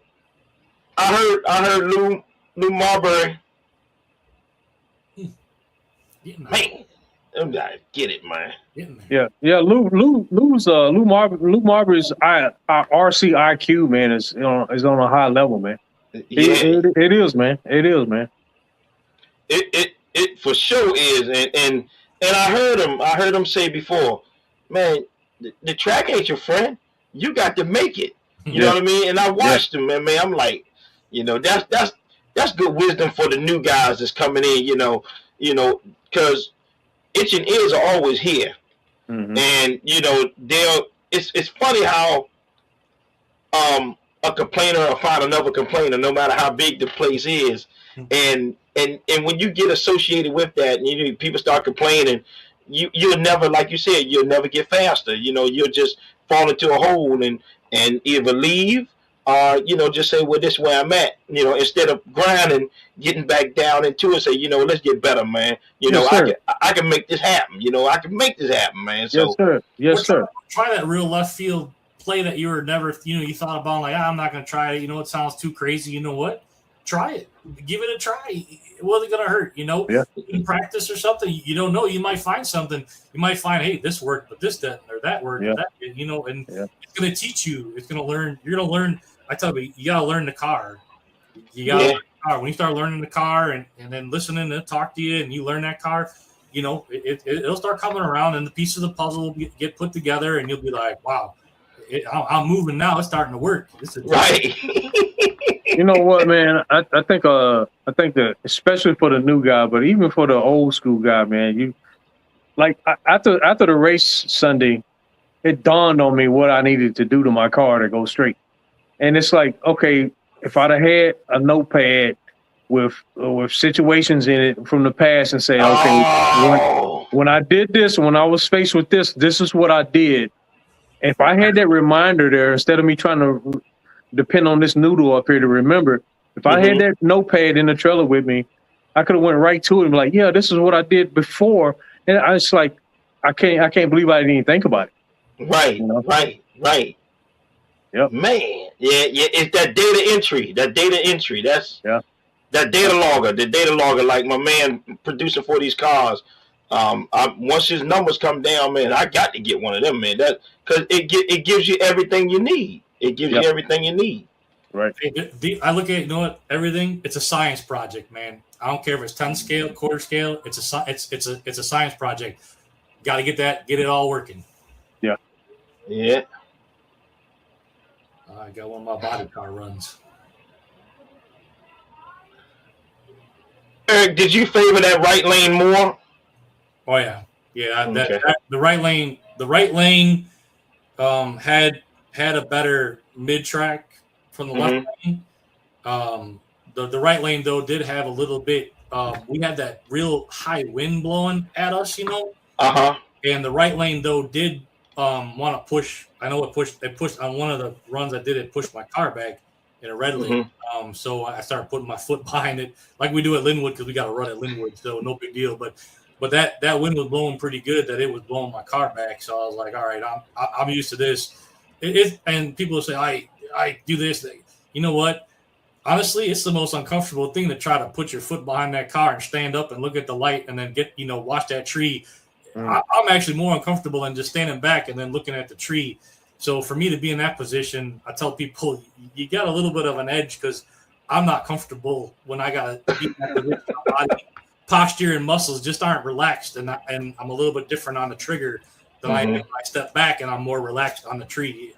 I heard Lou Marbury. Man, them guys get it, man. Yeah. Lou Marbury's RC IQ, man, is on a high level, man. Yeah, it is, man. It is, man. It for sure is, and I heard him say before, man, the track ain't your friend. You got to make it. You know what I mean? And I watched him, and man, I'm like, you know, that's good wisdom for the new guys that's coming in. You know, because itching ears are always here, and you know, it's funny how a complainer will find another complainer, no matter how big the place is, and when you get associated with that, and you know, people start complaining, you'll never, like you said, you'll never get faster. You know, you'll just fall into a hole and either leave or, you know, just say, well, this is where I'm at. You know, instead of grinding, getting back down into it, say, you know, let's get better, man. You know, I can make this happen. You know, I can make this happen, man. So, yes, sir. Try that real left field play that you were never, you know, you thought about, like, I'm not going to try it. You know, it sounds too crazy. You know what? Try it. Give it a try. What is it going to hurt? You know, in practice or something, you don't know. You might find something. You might find, hey, this worked, but this didn't, or that worked, or that didn't, you know, and it's going to teach you. It's going to learn. You're going to learn. I tell you got to learn the car. You got to learn the car. When you start learning the car and then listening to talk to you and you learn that car, you know, it'll start coming around and the piece of the puzzle will get put together and you'll be like, wow, I'm moving now. It's starting to work. Right. You know what, man? I think that especially for the new guy, but even for the old school guy, man, you like after the race Sunday, it dawned on me what I needed to do to my car to go straight. And it's like, okay, if I'd have had a notepad with situations in it from the past and say, okay, when I did this, when I was faced with this, this is what I did. If I had that reminder there, instead of me trying to depend on this noodle up here to remember, if I had that notepad in the trailer with me, I could have went right to it and be like, yeah, this is what I did before. And I was like, I can't believe I didn't even think about it. Right, you know? Right. Yep. Man, it's that data entry. That's that data logger. The data logger, like my man producing for these cars. Once his numbers come down, man, I got to get one of them, man. That because it gives you everything you need. It gives you everything you need. Right. I look at, you know what, everything. It's a science project, man. I don't care if it's 10 scale, quarter scale. It's a science project. Got to get it all working. Yeah. I got one of my body car runs. Eric, did you favor that right lane more? Oh yeah. The right lane had a better mid track from the left lane. The right lane though did have a little bit. We had that real high wind blowing at us, you know. And the right lane though did want to push. I know it pushed on one of the runs I did. It pushed my car back in a red lane. So I started putting my foot behind it, like we do at Linwood, because we got to run at Linwood, so no big deal. But that wind was blowing pretty good that it was blowing my car back. So I was like, all right, I'm used to this. And people will say I do this. You know what? Honestly, it's the most uncomfortable thing to try to put your foot behind that car and stand up and look at the light and then watch that tree. I'm actually more uncomfortable than just standing back and then looking at the tree. So for me to be in that position, I tell people you got a little bit of an edge because I'm not comfortable when I got to be in that position. My body posture and muscles just aren't relaxed, and I'm a little bit different on the trigger than I am if I step back and I'm more relaxed on the tree.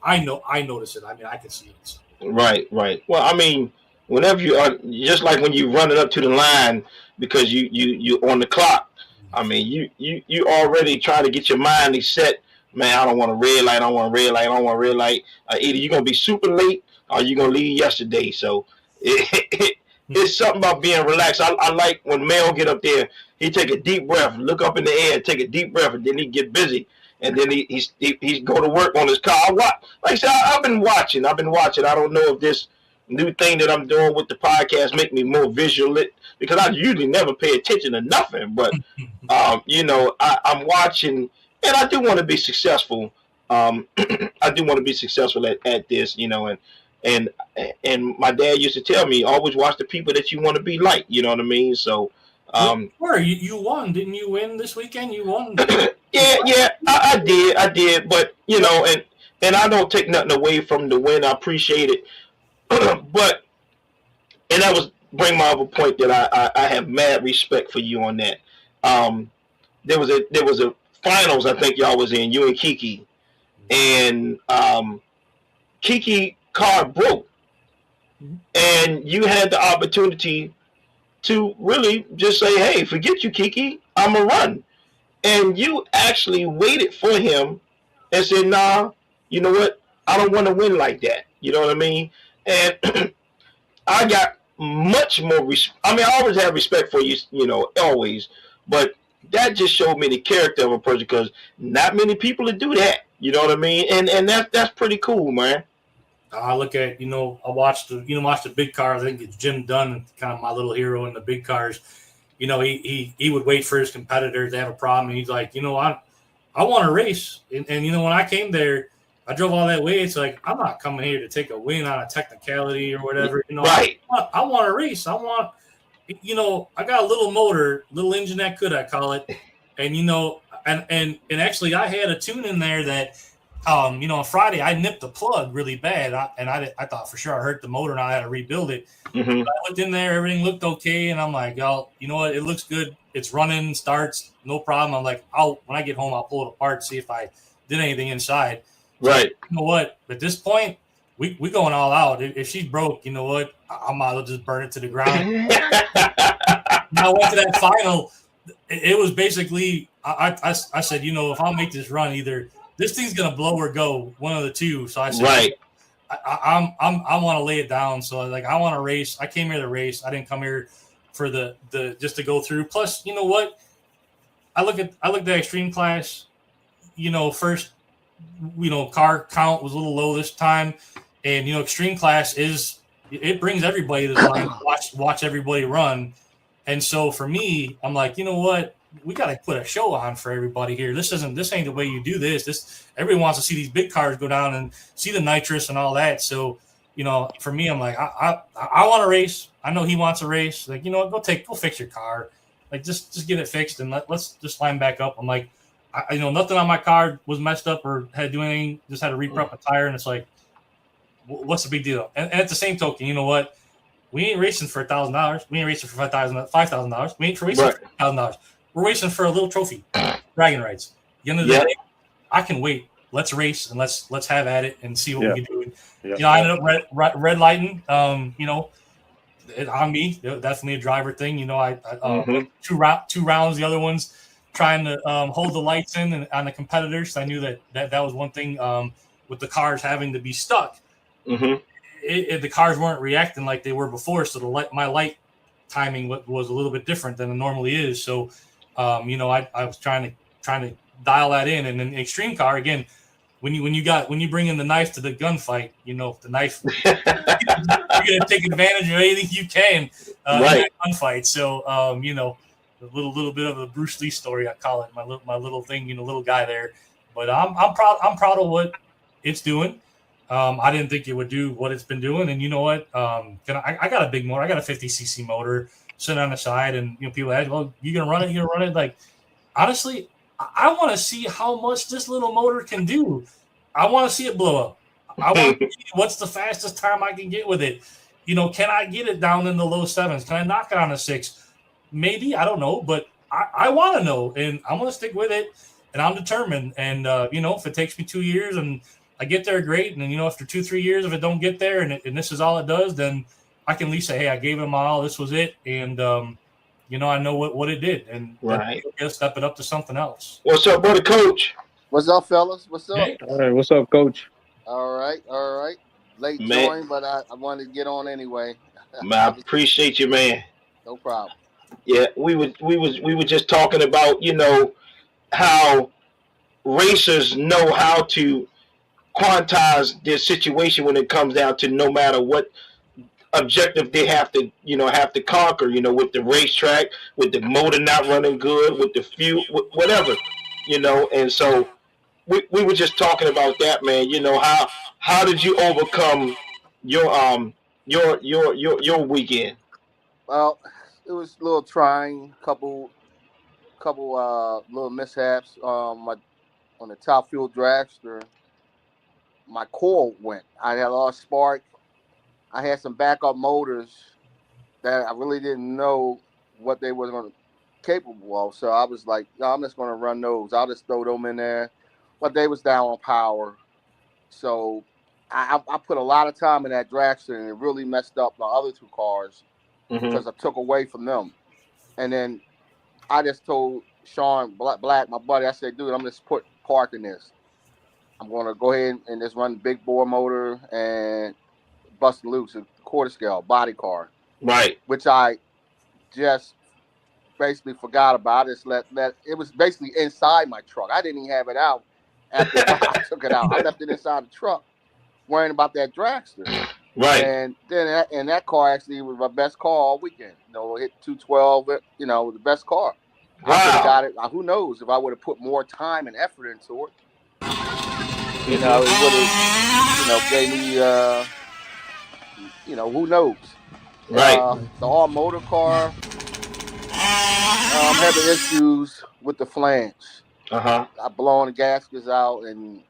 I notice it. I mean, I can see it. Right. Well, I mean, whenever you are, just like when you run it up to the line because you on the clock. I mean, you already try to get your mind set man, I don't want a red light. I don't want a red light. I don't want a red light. Either you're gonna be super late or you're gonna leave yesterday. So it's something about being relaxed. I like when Mel get up there. He take a deep breath, look up in the air, take a deep breath, and then he get busy. And then he go to work on his car. Like I said, I've been watching. I don't know if this new thing that I'm doing with the podcast make me more visual, because I usually never pay attention to nothing. But I'm watching, and I do want to be successful. I do want to be successful at this, and my dad used to tell me, always watch the people that you want to be like. You know what I mean? So. You won, didn't you? Win this weekend? You won. Yeah, I did, but and I don't take nothing away from the win. I appreciate it, but that was bring my other point that I have mad respect for you on that. There was a finals I think y'all was in, you and Kiki, and Kiki car broke, and you had the opportunity to really just say, hey, forget you, Kiki, I'm going to run. And you actually waited for him and said, nah, you know what? I don't want to win like that. You know what I mean? And I got much more respect. I mean, I always have respect for you, always. But that just showed me the character of a person, because not many people would do that. You know what I mean? And that's pretty cool, man. I look at, I watched the big cars. I think it's Jim Dunn, kind of my little hero in the big cars. He would wait for his competitors to have a problem. And he's like, I want to race. And when I came there, I drove all that way. It's like, I'm not coming here to take a win on a technicality or whatever. Right. I want to race. I want, I got a little motor, little engine that could, I call it. And, and actually I had a tune in there that, on Friday I nipped the plug really bad, I thought for sure I hurt the motor and I had to rebuild it. Mm-hmm. But I looked in there, everything looked okay, and I'm like, oh, you know what? It looks good. It's running, starts, no problem. I'm like, when I get home, I'll pull it apart, see if I did anything inside. Right. You know what? At this point, we going all out. If she's broke, you know what? I might as well just burn it to the ground. I went to that final. It was basically, I said, if I'll make this run, either this thing's gonna blow or go, one of the two. So I said, right. I want to lay it down. So I want to race. I came here to race. I didn't come here for the just to go through. Plus, you know what? I looked at extreme class. First, car count was a little low this time, and extreme class it brings everybody to the line, watch everybody run. And so for me, I'm like, you know what? We got to put a show on for everybody here. This ain't the way you do this. Everyone wants to see these big cars go down and see the nitrous and all that. So, for me, I'm like, I want to race. I know he wants to race. Like, go fix your car. Like, just get it fixed and let's just line back up. I'm like, nothing on my car was messed up or had to do anything. Just had to re-prep a tire, and it's like, what's the big deal? And at the same token, you know what? We ain't racing for $1,000. We ain't racing for $5,000. We ain't racing for $1,000. We're racing for a little trophy, bragging rights. At the end of the day, I can wait. Let's race and let's have at it and see what we can do. Yeah. I ended up red lighting. On me, definitely a driver thing. I two rounds. The other ones trying to hold the lights in and on the competitors. I knew that was one thing with the cars having to be stuck. Mm-hmm. The cars weren't reacting like they were before, so my light timing was a little bit different than it normally is. So. I was trying to dial that in, and then extreme car again. When you bring in the knife to the gunfight, the knife, you're gonna take advantage of anything you can in that gunfight. So a little bit of a Bruce Lee story, I call it, my little thing, little guy there. But I'm proud of what it's doing. I didn't think it would do what it's been doing, and you know what? I got a big motor. I got a 50cc motor. Sitting on the side, and people ask, well, you gonna run it? Like, honestly, I want to see how much this little motor can do. I want to see it blow up. I want to see what's the fastest time I can get with it. Can I get it down in the low sevens? Can I knock it on a 6? Maybe, I don't know, but I want to know, and I'm gonna stick with it, and I'm determined. And if it takes me 2 years and I get there, great. And then after 2-3 years, if it don't get there, and this is all it does, then I can at least say, hey, I gave it my all. This was it. And, I know what it did. And right. Step it up to something else. What's up, brother Coach? What's up, fellas? What's up? Hey, All right, what's up, Coach? All right, all right. Late Man, join, but I wanted to get on anyway. man, I appreciate you, man. No problem. Yeah, we were just talking about, how racers know how to quantize their situation when it comes down to no matter what objective they have to conquer, with the racetrack, with the motor not running good, with the fuel, whatever, and so we were just talking about that, man. How did you overcome your weekend? Well, it was a little trying. Couple little mishaps. On the top fuel dragster, my core went. I had lost spark. I had some backup motors that I really didn't know what they were going to capable of. So I was like, no, I'm just going to run those. I'll just throw them in there. But they was down on power. So I put a lot of time in that dragster, and it really messed up my other two cars because I took away from them. And then I just told Sean Black, my buddy, I said, dude, I'm just parking this. I'm going to go ahead and just run the big bore motor and bust loose a quarter scale body car. Right. Which I just basically forgot about. I just let it was basically inside my truck. I didn't even have it out after I took it out. I left it inside the truck worrying about that dragster. Right. And then that car actually was my best car all weekend. Hit 212, the best car. Wow. I could have got it. Who knows if I would have put more time and effort into it. It would have, gave me, who knows? Right. The all motor car, I'm having issues with the flange. I blown the gaskets out, and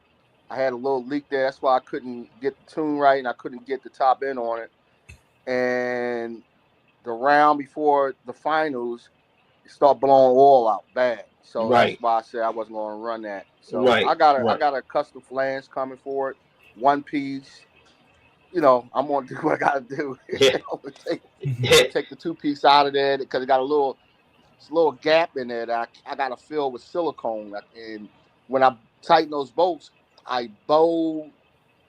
I had a little leak there. That's why I couldn't get the tune right, and I couldn't get the top end on it. And the round before the finals, it started blowing oil out bad. So that's why I said I wasn't going to run that. So I got a custom flange coming for it, one piece. I'm going to do what I got to do. Take the two piece out of there because it got a little gap in there that I got to fill with silicone. And when I tighten those bolts, I bow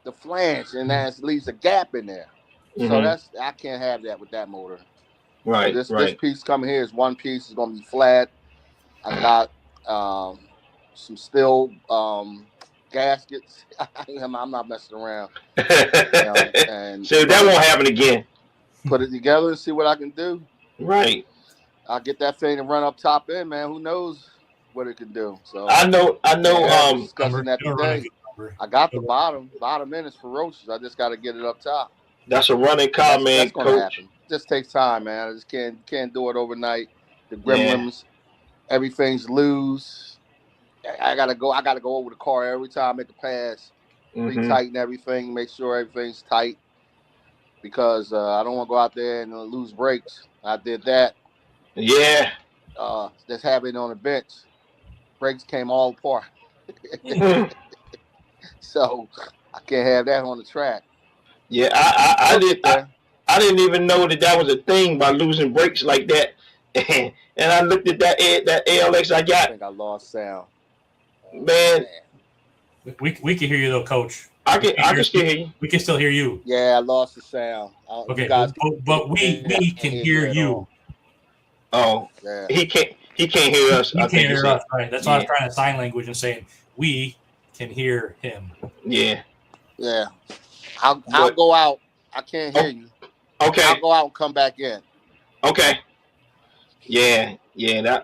the flange, and that leaves a gap in there. So I can't have that with that motor. Right. So this piece coming here is one piece. It's going to be flat. I got some steel gaskets. I'm not messing around. And so that won't happen again. Put it together and see what I can do. Right. I'll get that thing and run up top end, man. Who knows what it can do? So I know. Discussing that today. I got the bottom. Bottom end is ferocious. I just got to get it up top. That's a running car, man. That's gonna happen. It just takes time, man. I just can't do it overnight. The gremlins, everything's loose. I gotta go over the car every time I make a pass, retighten everything, make sure everything's tight, because I don't want to go out there and lose brakes. I did that. Yeah. Just having it on the bench, brakes came all apart. So I can't have that on the track. Yeah, I didn't even know that was a thing by losing brakes like that. And I looked at that ALX I got. I think I lost sound. Man, we can hear you though, Coach. I can still hear you. We can still hear you. Yeah, I lost the sound. Okay, but we can hear you. Oh, yeah. He can't hear us. He can't hear us, right? That's why I was trying to sign language and saying we can hear him. Yeah. Yeah. I'll go out. I can't hear you. Okay. I'll go out and come back in. Okay. Yeah. That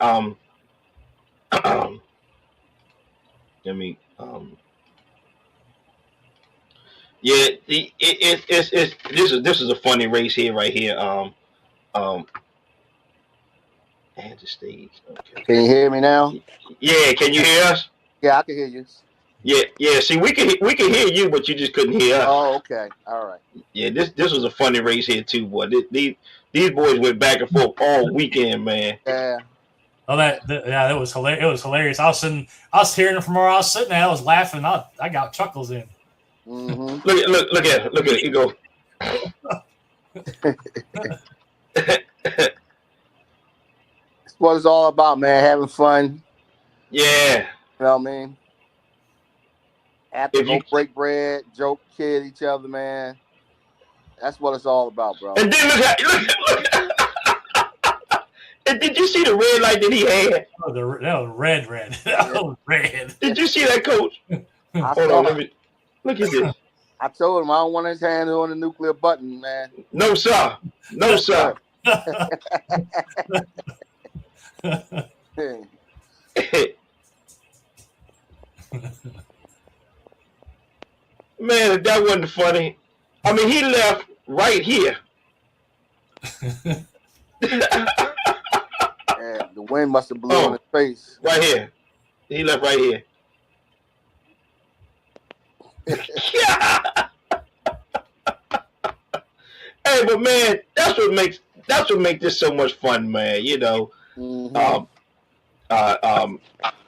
let me yeah. This is a funny race here, right here. And the stage. Okay. Can you hear me now? Yeah. Can you hear us? Yeah, I can hear you. Yeah. See, we can hear you, but you just couldn't hear us. Oh, okay. All right. Yeah, this was a funny race here too, boy. These boys went back and forth all weekend, man. Yeah. Oh, that was hilarious. It was hilarious. I was hearing it from where I was sitting. I was laughing. I got chuckles in. Mm-hmm. Look at it. You go. That's what it's all about, man. Having fun. Yeah. You know what I mean? Have to go break bread, joke, kid each other, man. That's what it's all about, bro. And then look. And did you see the red light that he had? Oh, that was red. That was red. Did you see that, Coach? Hold on, look at this. I told him I don't want his hand on the nuclear button, man. No, sir. No, sir. Man, if that wasn't funny. I mean, he left right here. Yeah, the wind must have blew in his face. Right here. He left right here. Hey, but man, that's what makes this so much fun, man. You know,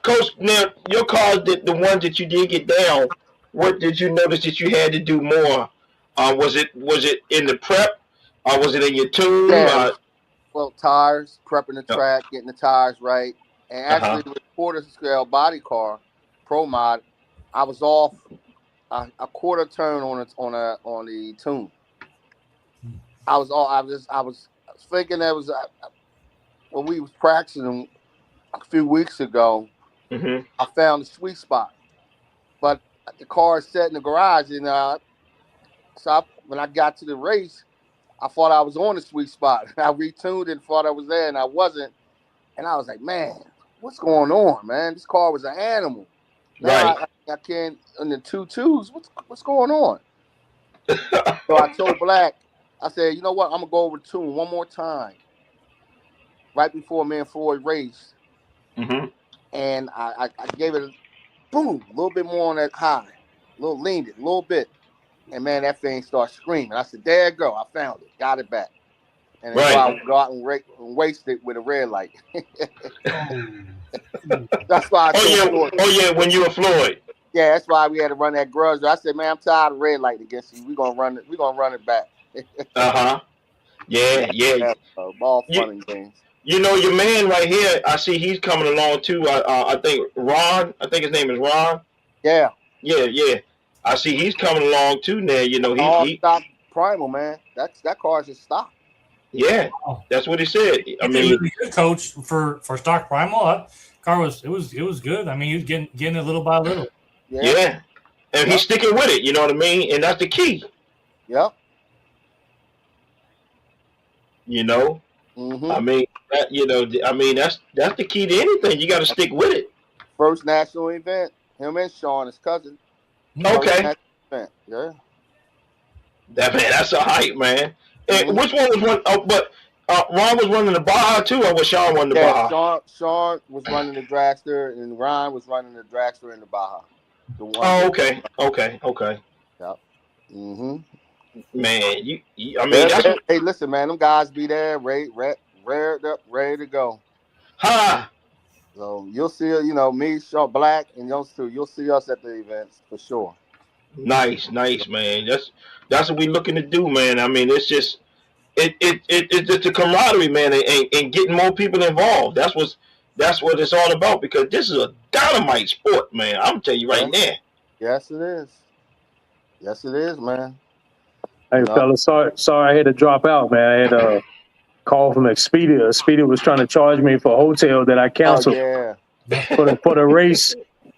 Coach. Now, your cars, the ones that you did get down, what did you notice that you had to do more? Was it in the prep, or was it in your tune? Yeah, well, tires, prepping the track, getting the tires right, and actually with quarter scale body car, Pro Mod, I was off a quarter turn on the tune. I was thinking that was when we was practicing a few weeks ago. I found the sweet spot, but the car is set in the garage, and when I got to the race, I thought I was on the sweet spot. I retuned and thought I was there, and I wasn't. And I was like, man, what's going on, man? This car was an animal. Now Right. I can't in the 2.2s. What's going on? So I told Black, I said, you know what? I'm gonna go over the tune one more time. Right before me and Floyd raced, and I gave it a boom, a little bit more on that high, leaned it a little bit, and man, that thing started screaming. I said, "There you go, I found it, got it back." And then I would go out and waste it with a red light. That's why I told Floyd. Oh yeah, when you were Floyd. Yeah, that's why we had to run that grudge. I said, man, I'm tired of red light against you. We're gonna run it back. Yeah. Ball fun and games. You know, your man right here, I see he's coming along too. I think Ron, I think his name is Ron. Yeah. I see he's coming along too now. You know, he stock Primal, man. That car's just stock. Yeah, that's what he said. I mean, really good, Coach, for stock Primal. That car was good. I mean, he was getting it little by little. Yeah. And he's sticking with it. You know what I mean? And that's the key. Yep. You know, I mean, that's the key to anything. You got to stick with it. First national event, him and Sean, his cousin. Okay. Event. Yeah. That's a hype, man. And which one was one? Oh, but Ron was running the Baja too, or was Sean running the Baja? Sean was running the dragster, and Ron was running the dragster in the Baja. Okay. Yep. Man, hey, listen, man, them guys be there, ready to go. So you'll see, me, Sean Black, and those two. You'll see us at the events for sure. Nice, man. That's what we looking to do, man. I mean, it's just it's just the camaraderie, man, and getting more people involved. That's what it's all about, because this is a dynamite sport, man. I'm telling you right now. Yes, it is. Yes, it is, man. Hey, fellas, sorry I had to drop out, man. I had a call from Expedia. Expedia was trying to charge me for a hotel that I canceled for the race.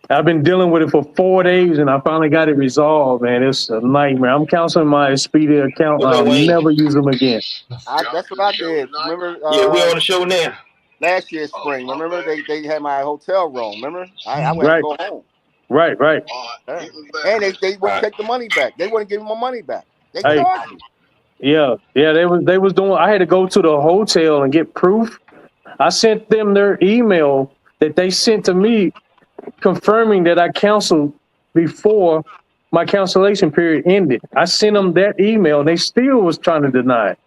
I've been dealing with it for 4 days, and I finally got it resolved, man. It's a nightmare. I'm canceling my Expedia account. I'll never use them again. That's what I did. Remember? We're on the show now. Last year's spring, remember they had my hotel room. Remember? I went to go home. Right. And they wouldn't take the money back. They wouldn't give me my money back. They charged me. Yeah. They was doing. I had to go to the hotel and get proof. I sent them their email that they sent to me, confirming that I canceled before my cancellation period ended. I sent them that email, and they still was trying to deny it.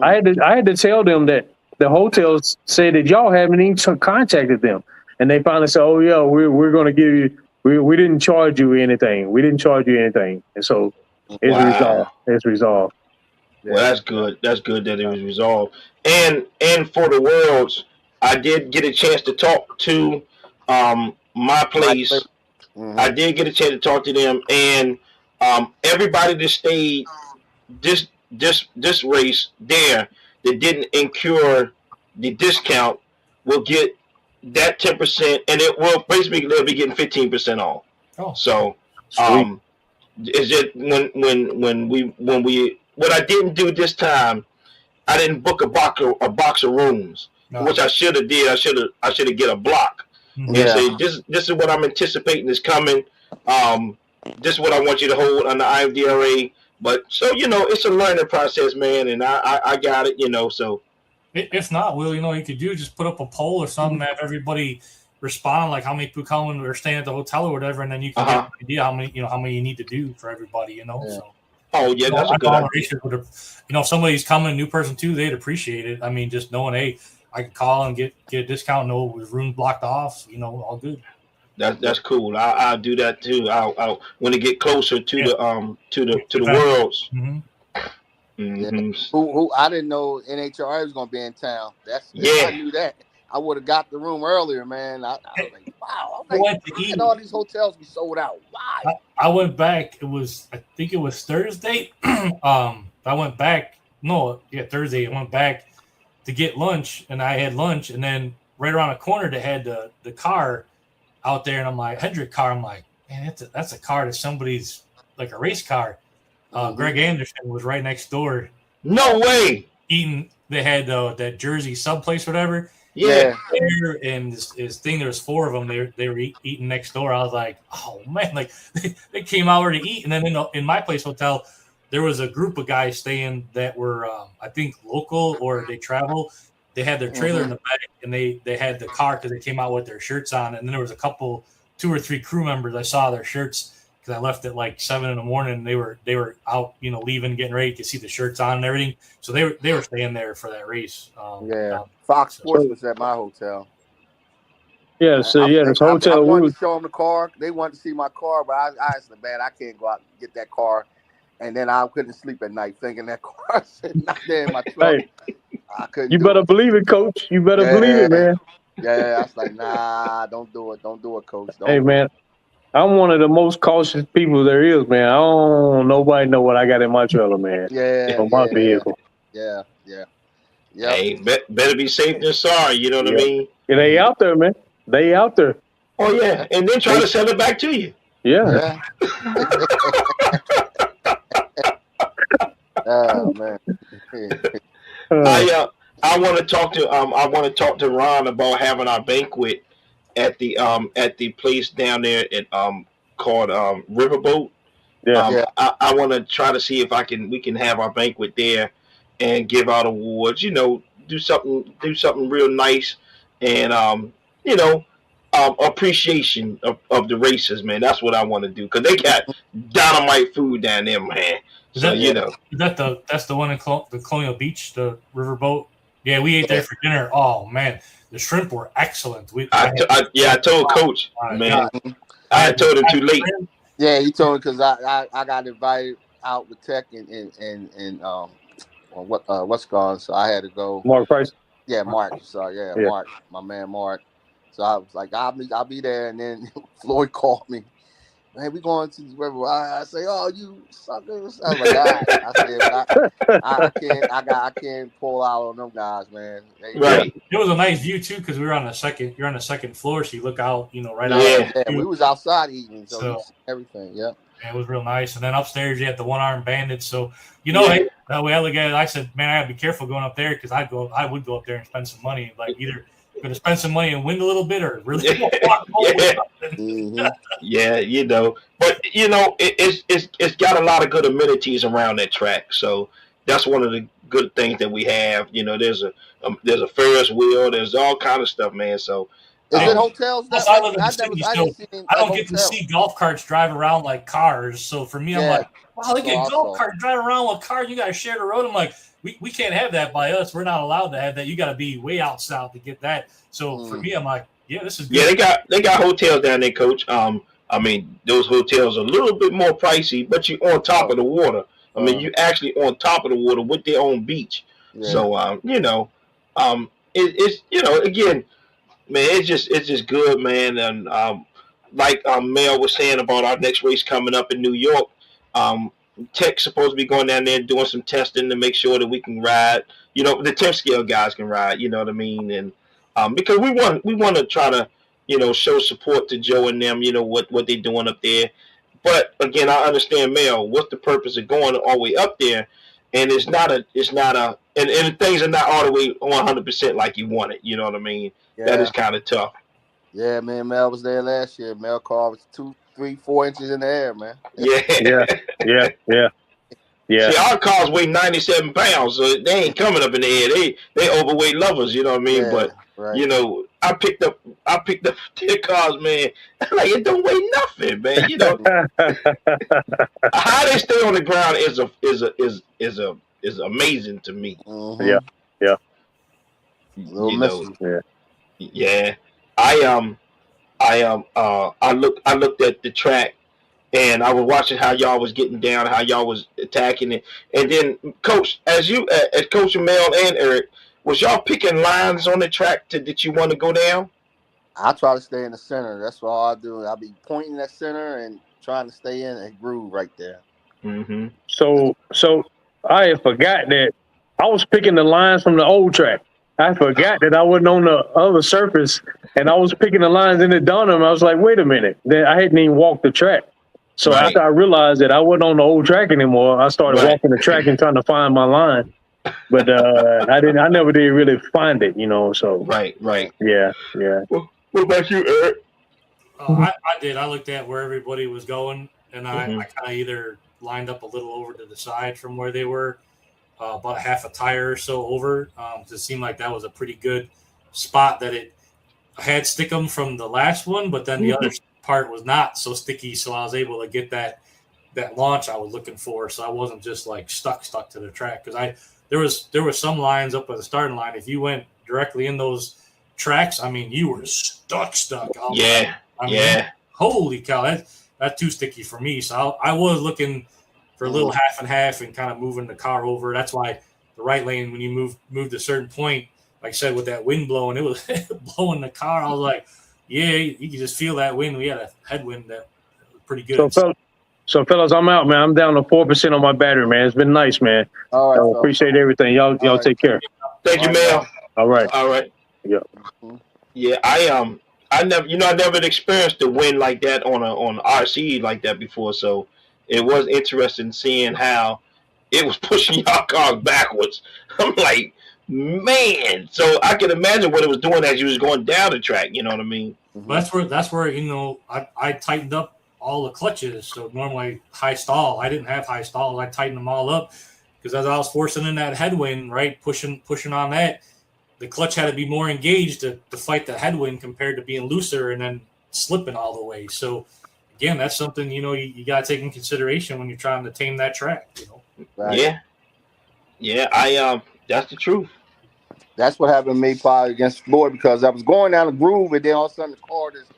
I had to tell them that the hotels said that y'all haven't even contacted them, and they finally said, "Oh yeah, we're going to give you. We didn't charge you anything. We didn't charge you anything." And so it's resolved. It's resolved. Well, that's good. That's good that it was resolved. And for the Worlds, I did get a chance to talk to my place I did get a chance to talk to them, and everybody that stayed this race there that didn't incur the discount will get that 10%, and it will basically they'll be getting 15% off. Oh, so is it when we what I didn't do this time, I didn't book a box of rooms, which I should have did. I should have get a block and say this is what I'm anticipating is coming. This is what I want you to hold on the IMDRA. But so it's a learning process, man, and I got it, So if not, Will, you could just put up a poll or something, have everybody respond, like how many people come or staying at the hotel or whatever, and then you can get an idea how many you need to do for everybody, So. Oh yeah, that's a good idea. If somebody's coming, a new person too, they'd appreciate it. I mean, just knowing, hey, I can call and get a discount. No, with room blocked off. All good. That's cool. I'll do that too. I'll when it get closer to the worlds. Who I didn't know NHRA was gonna be in town. If I knew that, I would have got the room earlier, man. I was like, wow. All these hotels be sold out. Why? I went back. I think it was Thursday. I went back. Thursday. I went back to get lunch, and I had lunch, and then right around the corner they had the car out there, and I'm like, Hendrick car. I'm like, man, that's a car that somebody's like a race car. Greg Anderson was right next door. No way. Eating. They had that Jersey sub place, whatever. Yeah. And his thing, there was 4 of them. They were eating next door. I was like, oh man, like they came out to eat. And then in my place hotel, there was a group of guys staying that were I think local or they travel. They had their trailer in the back, and they had the car because they came out with their shirts on. And then there was a couple, 2 or 3 crew members. I saw their shirts because I left at like 7 in the morning. And they were out, leaving, getting ready to see the shirts on and everything. So they were staying there for that race. Fox Sports was at my hotel. Yeah, so this hotel. I wanted to show them the car. They wanted to see my car, but I said, man, I can't go out and get that car. And then I couldn't sleep at night thinking that car sitting out there in my truck. Hey, I couldn't. You better believe it, Coach. You better believe it, man. Yeah, I was like, nah, don't do it. Don't do it, Coach. Hey, man, I'm one of the most cautious people there is, man. I don't nobody know what I got in my trailer, man. Yeah. My vehicle. Yeah. Hey, better be safe than sorry. You know what I mean? Yeah, they out there, man. They out there. Oh yeah, and then try to sell it back to you. Yeah. Oh man. I want to talk to Ron about having our banquet at the place down there at called Riverboat. Yeah. I want to try to see if we can have our banquet there and give out awards. Do something real nice and appreciation of the races, man. That's what I want to do because they got dynamite food down there, man. Is that that's the one in the Colonial Beach, the Riverboat? Yeah, we ate there for dinner. Oh man, the shrimp were excellent. I told Coach, man. I told him too late. Yeah, he told me because I got invited out with Tech and what's gone, so I had to go. Mark Price. Yeah, Mark. So Mark, my man Mark. So I was like, I'll be there, and then Floyd called me. Man, we going to the river. I say, oh, you suckers. I was like, I said, I can't pull out on them guys, man. Right. It was a nice view too, because you're on the second floor, so you look out, right out. Yeah, we was outside eating, so everything. Yeah. It was real nice. And then upstairs you had the one-armed bandits. So hey, that way I look at it, I said, man, I gotta be careful going up there because I would go up there and spend some money, like either going to spend some money and win a little bit or really but it's got a lot of good amenities around that track, so that's one of the good things that we have. There's a Ferris wheel, there's all kind of stuff, man. So is it hotels? I don't get to see golf carts drive around like cars, so for me I'm like, wow, they get golf carts driving around with cars, you got to share the road. I'm like, we can't have that by us. We're not allowed to have that. You got to be way out south to get that. So for me, I'm like, yeah, this is good. Yeah, they got hotels down there, Coach. I mean, those hotels are a little bit more pricey, but you're on top of the water. I mean, you actually on top of the water with their own beach. Yeah. So it's again, man, it's just good, man. And like Mel was saying about our next race coming up in New York, Tech's supposed to be going down there doing some testing to make sure that we can ride. You know, the 10 scale guys can ride. You know what I mean? And because we want to try to, you know, show support to Joe and them. You know what they're doing up there. But again, I understand, Mel. What's the purpose of going all the way up there? And and things are not all the way 100% like you want it. You know what I mean? Yeah. That is kind of tough. Yeah, man. Mel was there last year. Mel car was 2, 3, 4 inches in the air, man. Yeah. See, our cars weigh 97 pounds, so they ain't coming up in the air. They overweight lovers, you know what I mean? Yeah, but right. you know, I picked up their cars, man. Like, it don't weigh nothing, man. You know, how they stay on the ground is amazing to me. Mm-hmm. Yeah. Little You message. know, yeah. I looked at the track, and I was watching how y'all was getting down, how y'all was attacking it, and then Coach, as Coach Mel and Eric, was y'all picking lines on the track that you want to go down? I try to stay in the center. That's what I do. I'll be pointing at center and trying to stay in a groove right there. Mm-hmm. So I had forgot that I was picking the lines from the old track. I forgot that I wasn't on the other surface, and I was picking the lines, and it dawned on me. I was like, wait a minute. Then I hadn't even walked the track. So Right. after I realized that I wasn't on the old track anymore, I started Right. walking the track and trying to find my line. But I never did really find it, you know. So Right. yeah. What about you, Eric? I did. I looked at where everybody was going, and I Mhm. kind of either lined up a little over to the side from where they were, about half a tire or so over. It seemed like that was a pretty good spot that it had stickum from the last one, but then the other part was not so sticky, so I was able to get that launch I was looking for, so I wasn't just like stuck to the track, because there was some lines up at the starting line. If you went directly in those tracks, I mean, you were stuck. Yeah. I mean, holy cow, that's too sticky for me. So I was looking for a little half and half and kind of moving the car over. That's why the right lane, when you moved a certain point, like I said, with that wind blowing, it was blowing the car. I was like, yeah, you can just feel that wind. We had a headwind that was pretty good. So fellas, I'm out, man. I'm down to 4% on my battery, man. It's been nice, man. All right. I appreciate everything. Y'all right. take care. Thank you, Mel. All right. Yeah. Yeah, I never experienced the wind like that on RC like that before, so it was interesting seeing how it was pushing y'all cars backwards. I'm like, man, so I can imagine what it was doing as you was going down the track. You know what I mean? That's where you know, I tightened up all the clutches. So normally high stall, I didn't have high stall. I tightened them all up because as I was forcing in that headwind, right, pushing on that, the clutch had to be more engaged to fight the headwind compared to being looser and then slipping all the way. So again, that's something, you know, you got to take in consideration when you're trying to tame that track, you know? Right. Yeah. That's the truth. That's what happened to me probably against Floyd, because I was going down the groove, and then all of a sudden the car just,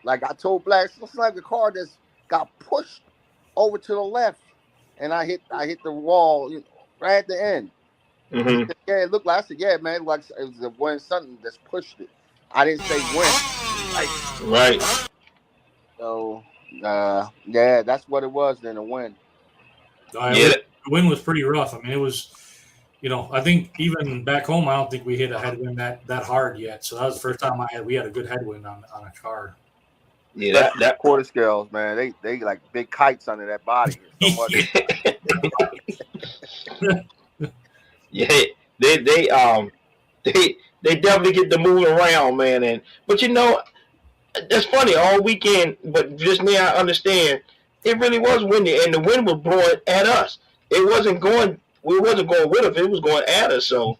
like I told Black, it's like the car just got pushed over to the left, and I hit the wall, you know, right at the end. Mm-hmm. Yeah, it looked like, I said, yeah, man, like it was the one something that's pushed it. I didn't say when. Right. So, yeah, that's what it was. Then the wind. The wind was pretty rough. I mean, it was, you know, I think even back home, I don't think we hit a headwind that hard yet. So that was the first time we had a good headwind on a car. Yeah, that quarter scales, man, they like big kites under that body. So much. Yeah, they definitely get to move around, man. But you know, that's funny all weekend. But just now, I understand it really was windy, and the wind was blowing at us. It wasn't going. We wasn't going with it. It was going at us. So,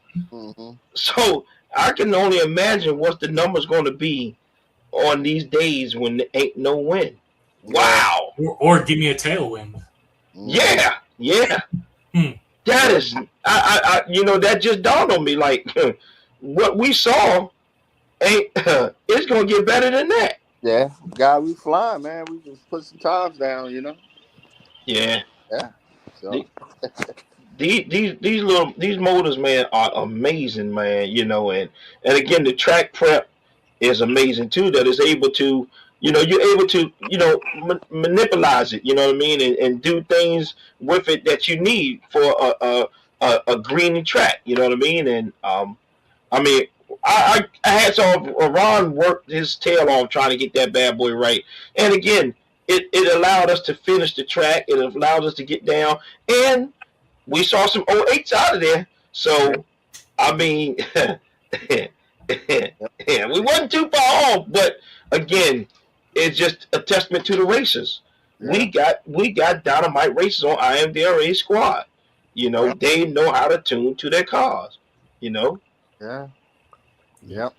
so I can only imagine what the number's going to be on these days when there ain't no wind. Wow. Or give me a tailwind. Yeah. That is, I you know, that just dawned on me. Like, what we saw ain't, it's going to get better than that. Yeah. God, we flying, man. We just put some times down, you know? Yeah. So. These motors, man, are amazing, man. You know, and again, the track prep is amazing too. That is able to, you're able to, manipulate it, you know what I mean, and do things with it that you need for a green track, you know what I mean, and I mean, I had Ron worked his tail off trying to get that bad boy right, and again, it allowed us to finish the track, it allowed us to get down, and we saw some 08s out of there, so I mean, we wasn't too far off, but again, it's just a testament to the racers. Yeah. We got dynamite racers on IMDRA squad. They know how to tune to their cars. Yeah. Yep.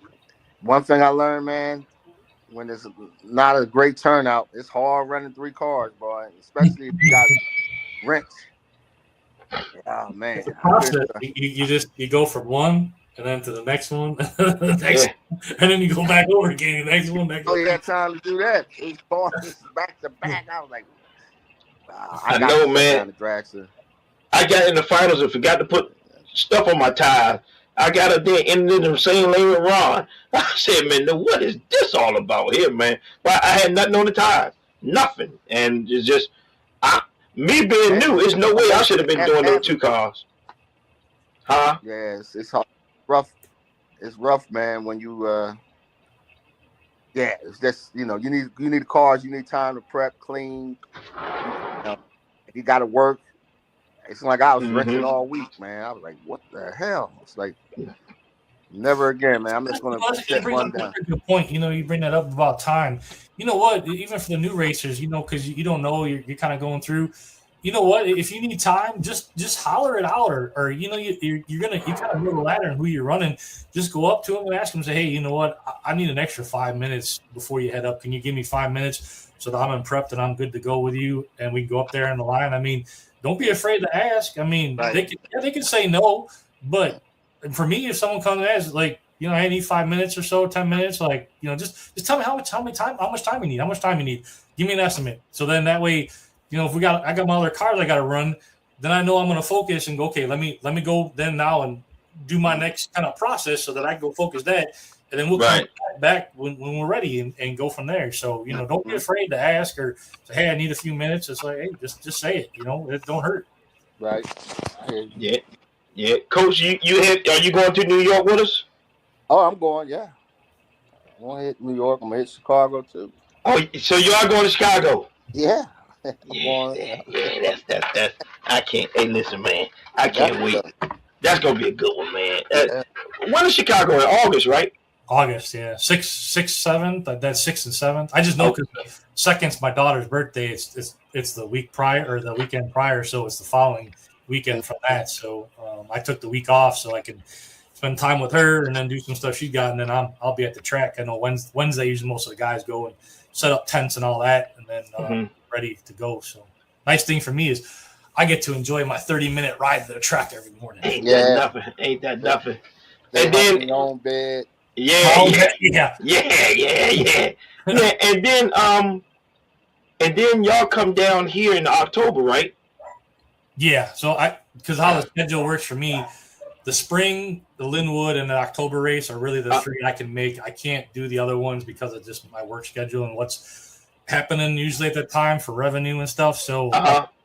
One thing I learned, man, when there's not a great turnout, it's hard running 3 cars, boy. Especially if you got wrench. Oh man. You go from one and then to the next one, and then you go back over again. The next one. You got time to do that. It's back to back. I was like, I know, man. I got in the finals and forgot to put stuff on my tires. I got up there in the same lane with Ron. I said, man, what is this all about here, man? But I had nothing on the tires, nothing, and it's just me being new. There's no way I should have been doing those 2 cars. Huh? Yes, it's hard. Rough. It's rough, man. When you, it's just you need cars. You need time to prep, clean. You got to work. It's like I was wrenching all week, man. I was like, what the hell? It's like never again, man. I'm just gonna set one down. Good point. You bring that up about time. You know what? Even for the new racers, because you don't know, you're kind of going through. You know what? If you need time, just holler it out, or you kind of know the ladder and who you're running. Just go up to them and ask them, say, hey, you know what? I need an extra 5 minutes before you head up. Can you give me 5 minutes so that I'm prepped and I'm good to go with you, and we can go up there in the line? I mean, don't be afraid to ask. I mean, right. They can say no, but for me, if someone comes and asks, like, I need 5 minutes or so, 10 minutes, like, just tell me how much time you need. Give me an estimate. So then that way, if I got my other cars I got to run, then I know I'm going to focus and go, okay, let me go then now and do my next kind of process so that I can go focus that. And then we'll come back when we're ready and go from there. So, don't be afraid to ask or say, hey, I need a few minutes. It's like, hey, just say it, it don't hurt. Right. Yeah. Yeah. Coach, are you going to New York with us? Oh, I'm going, yeah. I'm going to hit New York. I'm going to hit Chicago, too. Oh, so you are going to Chicago? Yeah. That's I can't. Hey, listen, man. I can't wait. That's going to be a good one, man. When is Chicago? In August, right? August, yeah. 6th, 7th. That's 6th and 7th. I just know because the 2nd's my daughter's birthday. It's the week prior or the weekend prior, so it's the following weekend from that. So I took the week off so I could spend time with her and then do some stuff she's got, and then I'll be at the track. I know Wednesday usually most of the guys go and set up tents and all that, and then ready to go. So nice thing for me is I get to enjoy my 30-minute ride to the track every morning. Ain't that nothing. And then your own bed. Yeah. And then y'all come down here in October, right? Yeah. So because how the schedule works for me, the spring, the Linwood, and the October race are really the 3 I can make. I can't do the other ones because of just my work schedule and what's happening usually at the time for revenue and stuff. So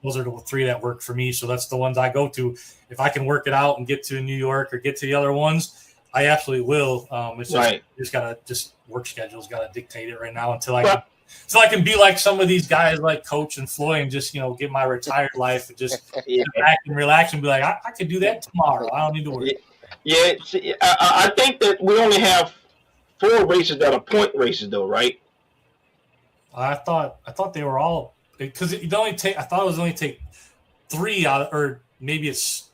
those are the 3 that work for me. So that's the ones I go to. If I can work it out and get to New York or get to the other ones, I absolutely will. It's just gotta work schedule's gotta dictate it right now until I can be like some of these guys like Coach and Floyd and just get my retired life and just sit back and relax and be like, I could do that tomorrow. I don't need to worry. Yeah, see, I think that we only have 4 races that are point races though, right? I thought they were all because it only take. I thought it was only take 3 out, or maybe it's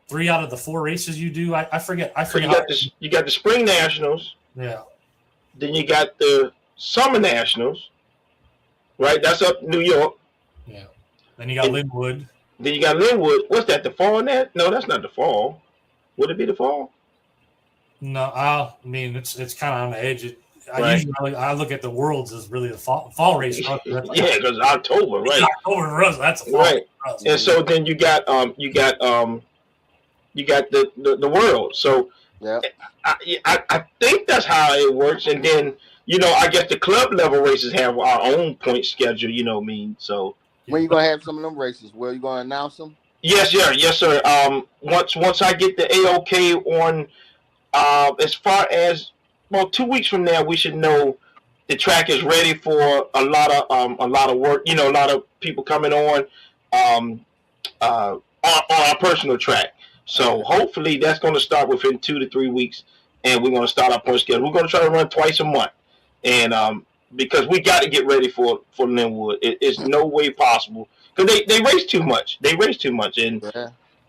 3 out of the 4 races you do. I forget. So you got the Spring Nationals. Yeah. Then you got the Summer Nationals, right? That's up New York. Yeah. Then you got Linwood. Then you got Linwood. What's that? The fall in that? No, that's not the fall. Would it be the fall? No, I mean it's kind of on the edge. I look at the Worlds as really the fall race. Yeah, because October, right? October for us, that's a fall. Right. And so then you got the World. So Yeah. I think that's how it works. And then, I guess the club level races have our own point schedule, what I mean? So when you gonna have some of them races? Where you gonna announce them? Yes, sir. Once I get the AOK on, as far as 2 weeks from now, we should know the track is ready for a lot of work. A lot of people coming on our personal track. So hopefully that's going to start within 2 to 3 weeks, and we're going to start our point schedule. We're going to try to run twice a month, and because we got to get ready for Linwood. It's no way possible because they race too much. And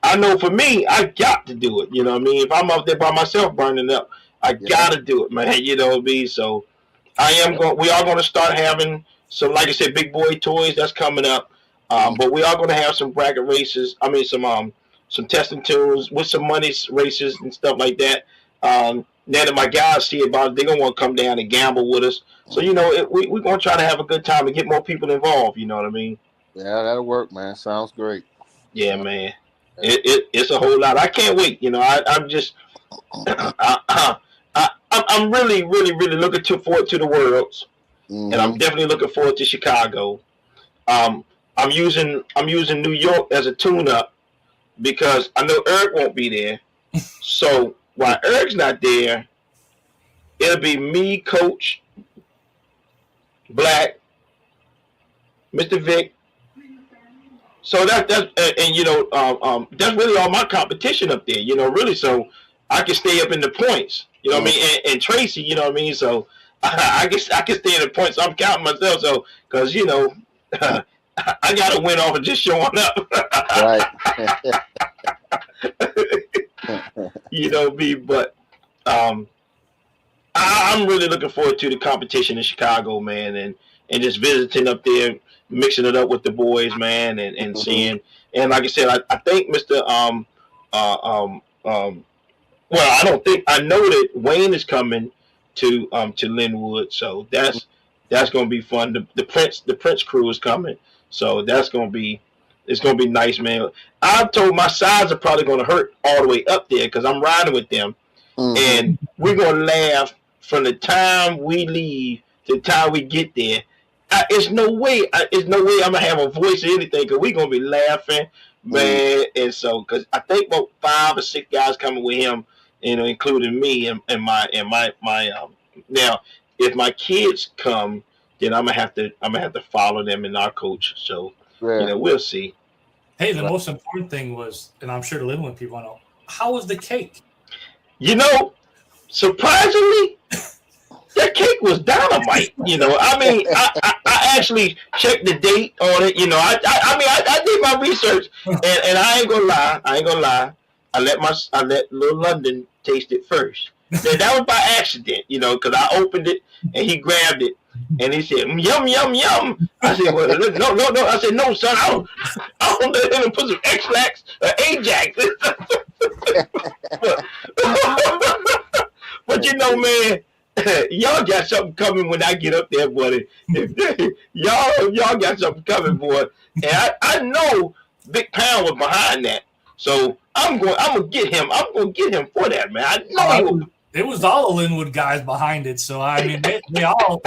I know for me, I got to do it. You know what I mean? If I'm out there by myself burning up, I got to do it, man. You know what I mean? So we are going to start having some, like I said, big boy toys that's coming up. But we are going to have some bracket races. I mean, some testing tools with some money races and stuff like that. Now that my guys see about it, they're going to want to come down and gamble with us. So, we're going to try to have a good time and get more people involved. You know what I mean? Yeah, that'll work, man. Sounds great. Yeah, man. It's a whole lot. I can't wait. I'm just, I'm really, really, really looking forward to the Worlds, and I'm definitely looking forward to Chicago. I'm using New York as a tune-up because I know Eric won't be there. So while Eric's not there, it'll be me, Coach Black, Mr. Vic. So that's really all my competition up there, really. So I can stay up in the points, you know what I mean? And Tracy, you know what I mean? So I can stay in the points. So I'm counting myself. So, because, I got to win off of just showing up. Right. But I'm really looking forward to the competition in Chicago, man, and just visiting up there, mixing it up with the boys, man, and seeing. And like I said, I think Mr. I know that Wayne is coming to Linwood, so that's going to be fun. The Prince crew is coming, so it's going to be nice, man. I've told my sides are probably going to hurt all the way up there because I'm riding with them, and we're going to laugh from the time we leave to the time we get there. There's no way I'm going to have a voice or anything because we're going to be laughing, man. And so, because I think about 5 or 6 guys coming with him, including me and my now, if my kids come, then I'm gonna have to follow them and our coach. So, we'll see. Hey, the most important thing was, and I'm sure the Linwood people know, how was the cake? Surprisingly, that cake was dynamite. I mean, I actually checked the date on it. I did my research, and I ain't gonna lie. I let Little London taste it first. That was by accident, because I opened it and he grabbed it and he said, "Yum, yum, yum." I said, "Well, no." I said, "No, son, I don't let him put some X-Lax or Ajax." But man, y'all got something coming when I get up there, buddy. Y'all got something coming, boy. And I know Big Pound was behind that. So I'm gonna get him. I'm gonna get him for that, man. I know it was all the Linwood guys behind it. So I mean, they all.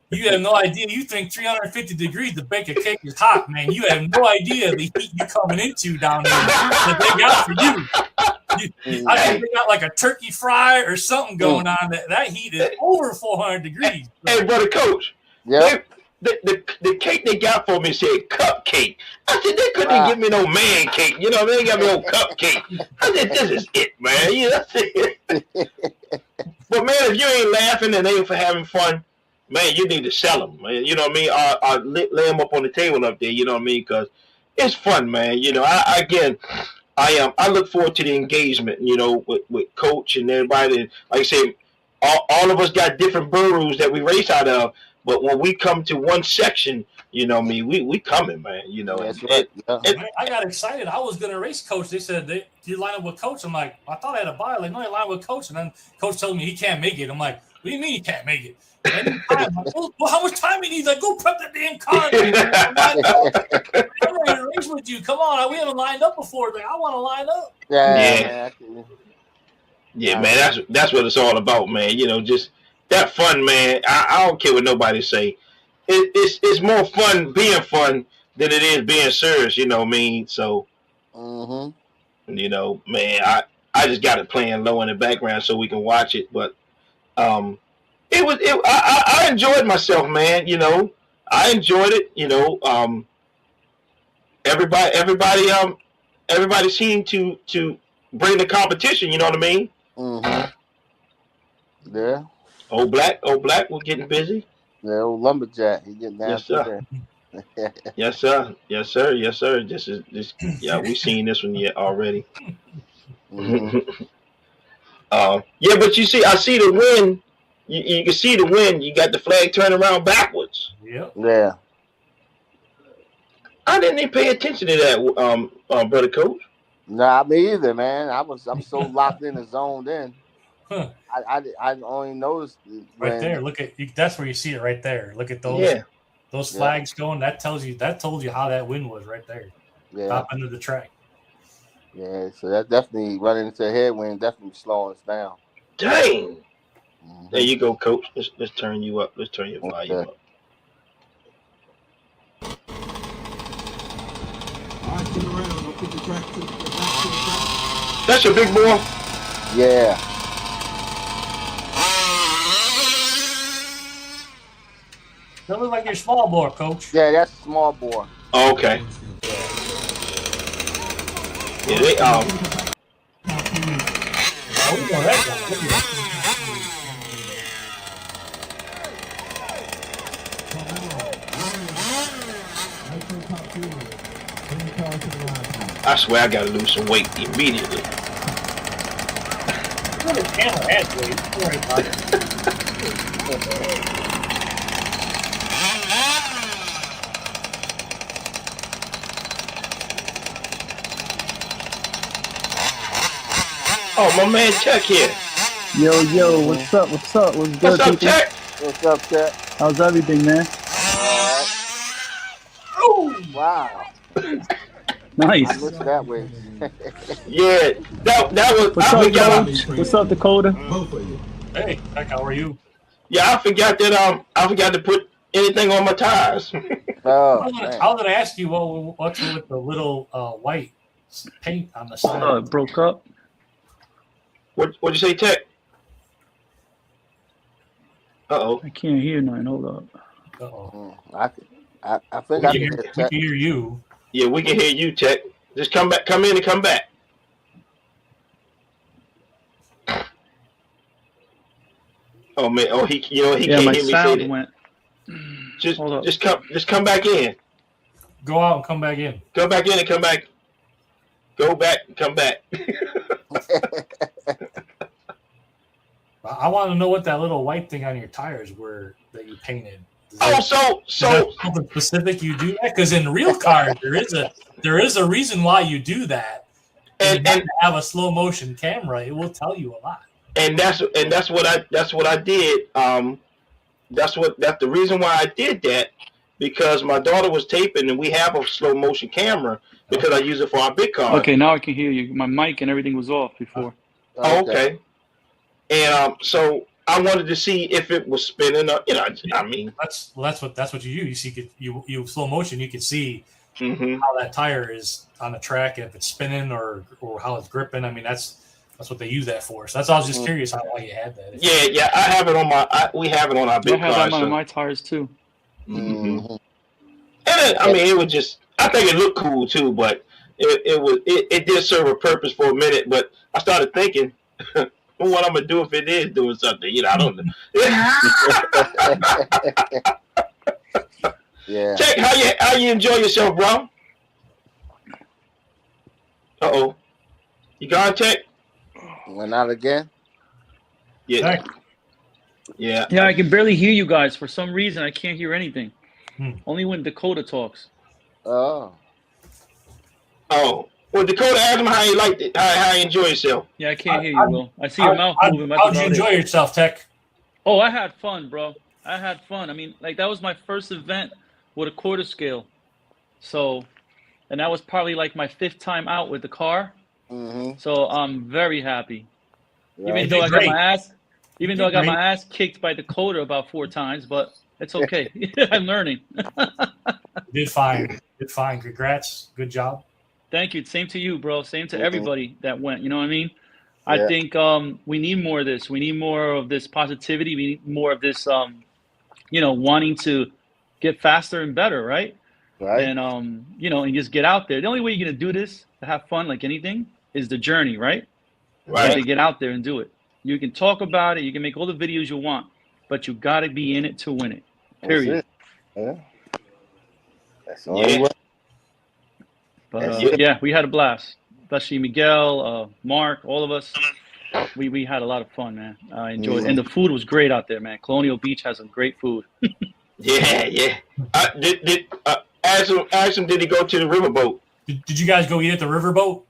You have no idea. You think 350 degrees to bake a cake is hot, man. You have no idea the heat you coming into down there that they got for you. I think they got like a turkey fry or something going on. That heat is over 400 degrees. Hey, brother, Coach. Yeah. The cake they got for me said cupcake. I said, they couldn't give me no man cake. They ain't got me no cupcake. I said, this is it, man. But, man, if you ain't laughing and ain't for having fun, man, you need to sell them, man. You know what I mean? Or lay them up on the table up there, you know what I mean? Because it's fun, man. I look forward to the engagement, with Coach and everybody. Like I said, all of us got different boroughs that we race out of. But when we come to one section, we coming, man. That's right. I got excited. I was gonna race Coach. They said, you line up with Coach? I'm like, I thought I had a buy. Like, no, you line up with Coach. And then Coach told me he can't make it. I'm like, what do you mean he can't make it? I'm like, well, how much time he needs? Like, go prep that damn car. I'm ready to race with you. Come on, we haven't lined up before. Like, I want to line up. Yeah. Yeah, man, that's what it's all about, man. You know, just that fun, man. I don't care what nobody say. It's more fun being fun than it is being serious. You know what I mean? So, you know, man, I just got it playing low in the background so we can watch it. But I enjoyed myself, man. You know, I enjoyed it. You know, everybody seemed to bring the competition. You know what I mean? Yeah. Old Black was getting busy. Yeah, old lumberjack. He getting down. Yes, sir. Yes, sir. Yes, sir. Yes, sir. Yeah, we seen this one yet already. Yeah, but you see, I see the wind. You can see the wind. You got the flag turning around backwards. Yep. Yeah. I didn't even pay attention to that, brother Coach. Nah, me either, man. I'm so locked in the zone then. Huh. I only noticed right there. Look at you. That's where you see it right there. Look at those. Yeah. Those flags going. That told you how that wind was right there. Yeah. Top end of the track. Yeah. So that definitely running into a headwind, definitely slowing us down. Dang. There you go, Coach. Let's turn you up. Let's turn your volume up. All right, turn around. I'll put the track to the back to the track. That's your big boy. Yeah. That look like your small boy, Coach. Yeah, that's a small boy. Oh, okay. Yeah, they Oh, we know that guy. I swear I gotta lose some weight immediately. The camera has weight. Don't worry about it. Oh, my man Chuck here. Yo, what's up? What's good, What's up, people? Chuck? What's up, Chuck? How's everything, man? Oh, wow. Nice. I missed that way. Yeah, that was. What's I up, forgot. Coach? What's up, Dakota? Both of you. Hey, Beck, how are you? Yeah, I forgot that. I forgot to put anything on my tires. Oh, I was gonna ask you what's with the little white paint on the side. Oh, it broke up. What'd you say, Tech? Uh-oh. I can't hear nothing. Hold up. Uh-oh. I think We I can can hear, hear we Chuck. can hear you. Yeah, we can hear you, Tech. Just come back, come in and come back. Oh man, he Yeah, can't my hear me say sound that. went. Hold up. Just come back in. Go out and come back in. Come back in and come back. Go back and come back. I want to know what that little white thing on your tires were that you painted. Oh, Is that something specific you do that? Because in real cars, there is a reason why you do that. And have a slow motion camera, it will tell you a lot. And that's what I did. That's the reason why I did that, because my daughter was taping and we have a slow motion camera because I use it for our big car. Okay, now I can hear you. My mic and everything was off before. Oh, okay. And so I wanted to see if it was spinning up. I mean, that's what you do. You see, you slow motion. You can see mm-hmm. how that tire is on the track, if it's spinning or how it's gripping. I mean, that's what they use that for. So that's why I was just curious why you had that. Yeah. I have it on we have it on our big car. I have that on my tires too. Mm-hmm. And I mean, it was just. I think it looked cool too, but it did serve a purpose for a minute. But I started thinking, what I'm gonna do if it is doing something? I don't know. Yeah. Check how you enjoy yourself, bro. Uh-oh. You gone, Tech? Went out again? Yeah. Hey. Yeah. Yeah, I can barely hear you guys. For some reason, I can't hear anything. Only when Dakota talks. Oh. Oh. Well, Dakota, ask him how you liked it, how you enjoy yourself. Yeah, I can't hear you, Will. I see your mouth moving. How'd you enjoy yourself, Tech? Oh, I had fun, bro. I had fun. I mean, like, that was my first event with a quarter scale. So, and that was probably like my 5th time out with the car. Mm-hmm. So I'm very happy. Even though I got my ass kicked by Dakota about 4 times, but it's okay. I'm learning. Did fine. Congrats. Good job. Thank you. Same to you, bro. Same to everybody that went. You know what I mean? I think we need more of this. We need more of this positivity. We need more of this, wanting to get faster and better, right? Right. And, and just get out there. The only way you're going to do this, to have fun like anything, is the journey, right? Right. To get out there and do it. You can talk about it. You can make all the videos you want, but you got to be in it to win it. Period. Yeah. That's the only way. But we had a blast. Especially Miguel, Mark, all of us. We had a lot of fun, man. I enjoyed it. And the food was great out there, man. Colonial Beach has some great food. Yeah. Ask him, did he go to the riverboat? Did you guys go eat at the riverboat?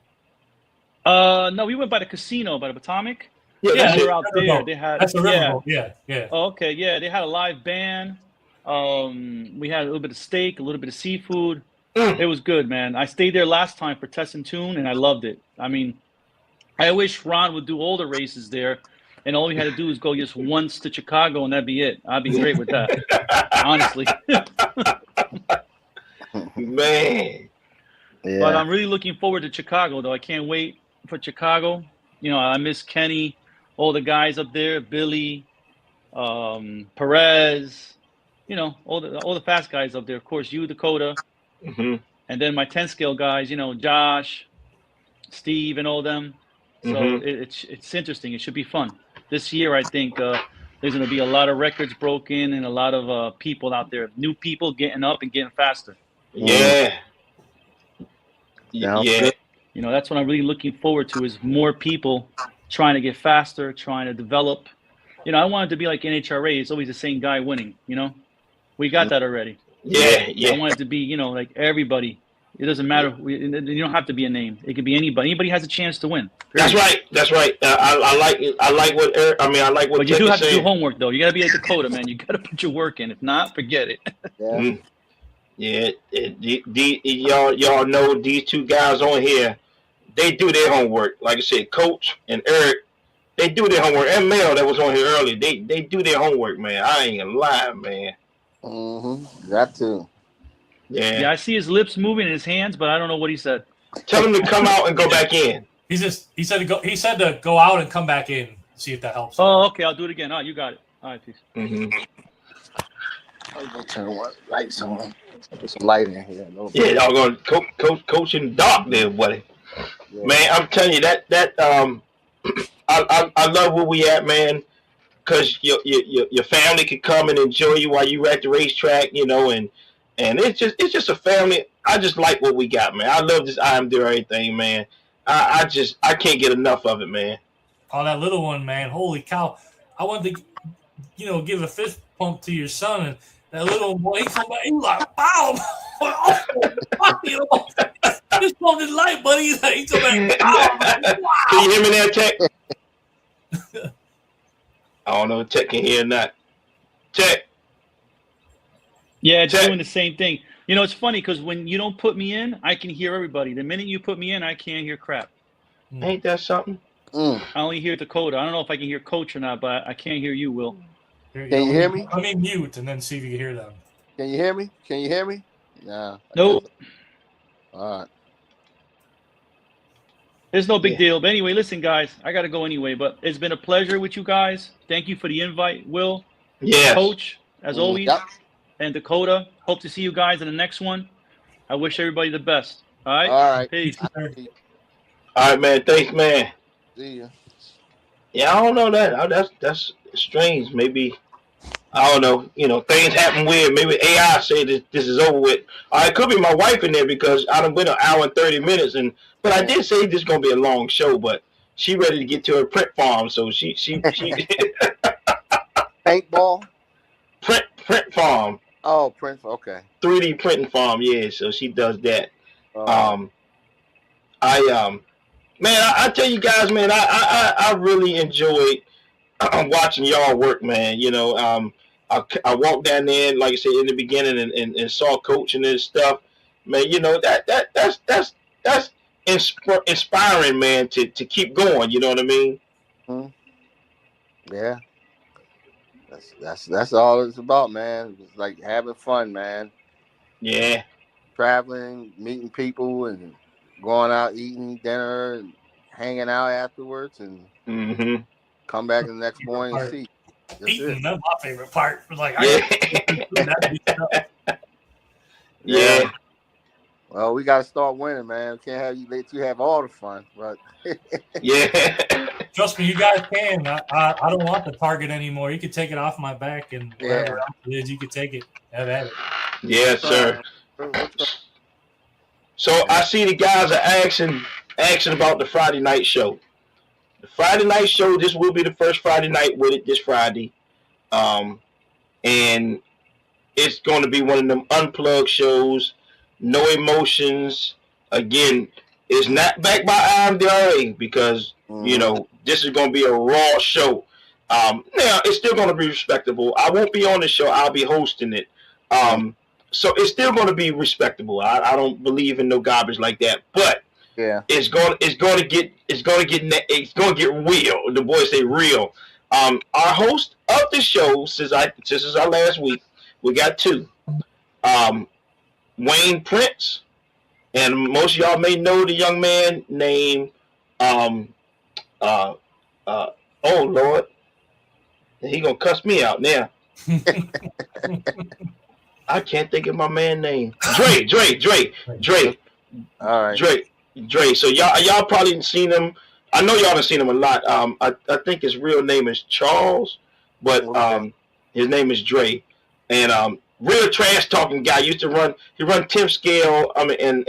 No, we went by the casino, by the Potomac. Yeah, we were out there. They had that's the riverboat. Yeah. Oh, okay, yeah. They had a live band. We had a little bit of steak, a little bit of seafood. It was good, man. I stayed there last time for Test and Tune, and I loved it. I mean, I wish Ron would do all the races there, and all we had to do is go just once to Chicago, and that'd be it. I'd be great with that, honestly. Man. Yeah. But I'm really looking forward to Chicago, though. I can't wait for Chicago. I miss Kenny, all the guys up there, Billy, Perez, all the fast guys up there. Of course, you, Dakota. Mm-hmm. And then my 10 scale guys, Josh, Steve, and all them. So it's interesting. It should be fun. This year, I think there's going to be a lot of records broken and a lot of people out there, new people getting up and getting faster. Yeah. That's what I'm really looking forward to, is more people trying to get faster, trying to develop. I want it to be like NHRA. It's always the same guy winning, We got that already. Yeah. I want it to be, like everybody. It doesn't matter. You don't have to be a name. It could be anybody. Anybody has a chance to win. That's right. I like what Eric. I like what. But you do have to do homework, though. You got to be like Dakota, man. You got to put your work in. If not, forget it. Y'all know these two guys on here. They do their homework. Like I said, Coach and Eric, they do their homework. And Mel, that was on here earlier, they do their homework, man. I ain't gonna lie, man. Got to. Yeah, I see his lips moving in his hands, but I don't know what he said. Tell him to come out and go back in. He said to go out and come back in. See if that helps. Oh, okay. I'll do it again. Oh, you got it. All right, peace. I'm gonna turn the lights on. Put some light in here. Yeah, y'all going coaching dark there, buddy. Yeah. Man, I'm telling you that I love where we at, man. Because your family can come and enjoy you while you're at the racetrack, and it's just a family. I just like what we got, man. I love this I Am There Everything, man. I can't get enough of it, man. Oh, that little one, man. Holy cow. I wanted to, give a fist pump to your son, and that little boy, he's like, wow. Just pumped his light, buddy. He's like, wow. Can you hear me there, Tech? I don't know if Tech can hear or not. Tech. Yeah, it's doing the same thing. It's funny because when you don't put me in, I can hear everybody. The minute you put me in, I can't hear crap. Ain't that something? I only hear Dakota. I don't know if I can hear Coach or not, but I can't hear you, Will. Can you hear me? Let me mute and then see if you can hear them. Can you hear me? Nah. Nope. All right. It's no big deal. But anyway, listen, guys, I got to go anyway. But it's been a pleasure with you guys. Thank you for the invite, Will. Yeah. Coach, as always. Yep. And Dakota. Hope to see you guys in the next one. I wish everybody the best. All right? All right. Peace. All right, man. Thanks, man. See ya. Yeah, I don't know that. That's strange. Maybe, I don't know. Things happen weird. Maybe AI say this is over with. It could be my wife in there because I done been an hour and 30 minutes. But I did say this is going to be a long show, but she ready to get to her print farm. So she paintball? Print farm. Oh, print. Okay. 3D printing farm. Yeah. So she does that. Man, I tell you guys, man, I really enjoyed watching y'all work, man. I walked down there, like I said in the beginning, and saw Coach and this stuff, man. That's inspiring, man, to keep going. You know what I mean? Yeah. That's all it's about, man. It's like having fun, man. Yeah. Traveling, meeting people, and going out eating dinner and hanging out afterwards, and come back the next morning and see. Eating, that's my favorite part. Like, yeah. Well, we got to start winning, man. We can't let you have all the fun, but yeah. Trust me, you guys can. I don't want the target anymore. You can take it off my back, and whatever else it is, you can take it. Have at it. Yes, sir. So I see the guys are asking about the Friday night show. The Friday night show, this will be the first Friday night with it this Friday. And it's going to be one of them unplugged shows, no emotions. Again, it's not backed by IMDRA because, you know, this is going to be a raw show. Now, it's still going to be respectable. I won't be on the show. I'll be hosting it. So it's still going to be respectable. I don't believe in no garbage like that. But yeah, it's going to get real. The boys say real. Our host of the show, since this is our last week, we got two. Wayne Prince, and most of y'all may know the young man named oh Lord, he gonna cuss me out now. I can't think of my man name. Dre. All right. Dre. So y'all probably seen him. I know y'all have seen him a lot. I think his real name is Charles, but his name is Dre. And real trash talking guy. Used to run 10th scale and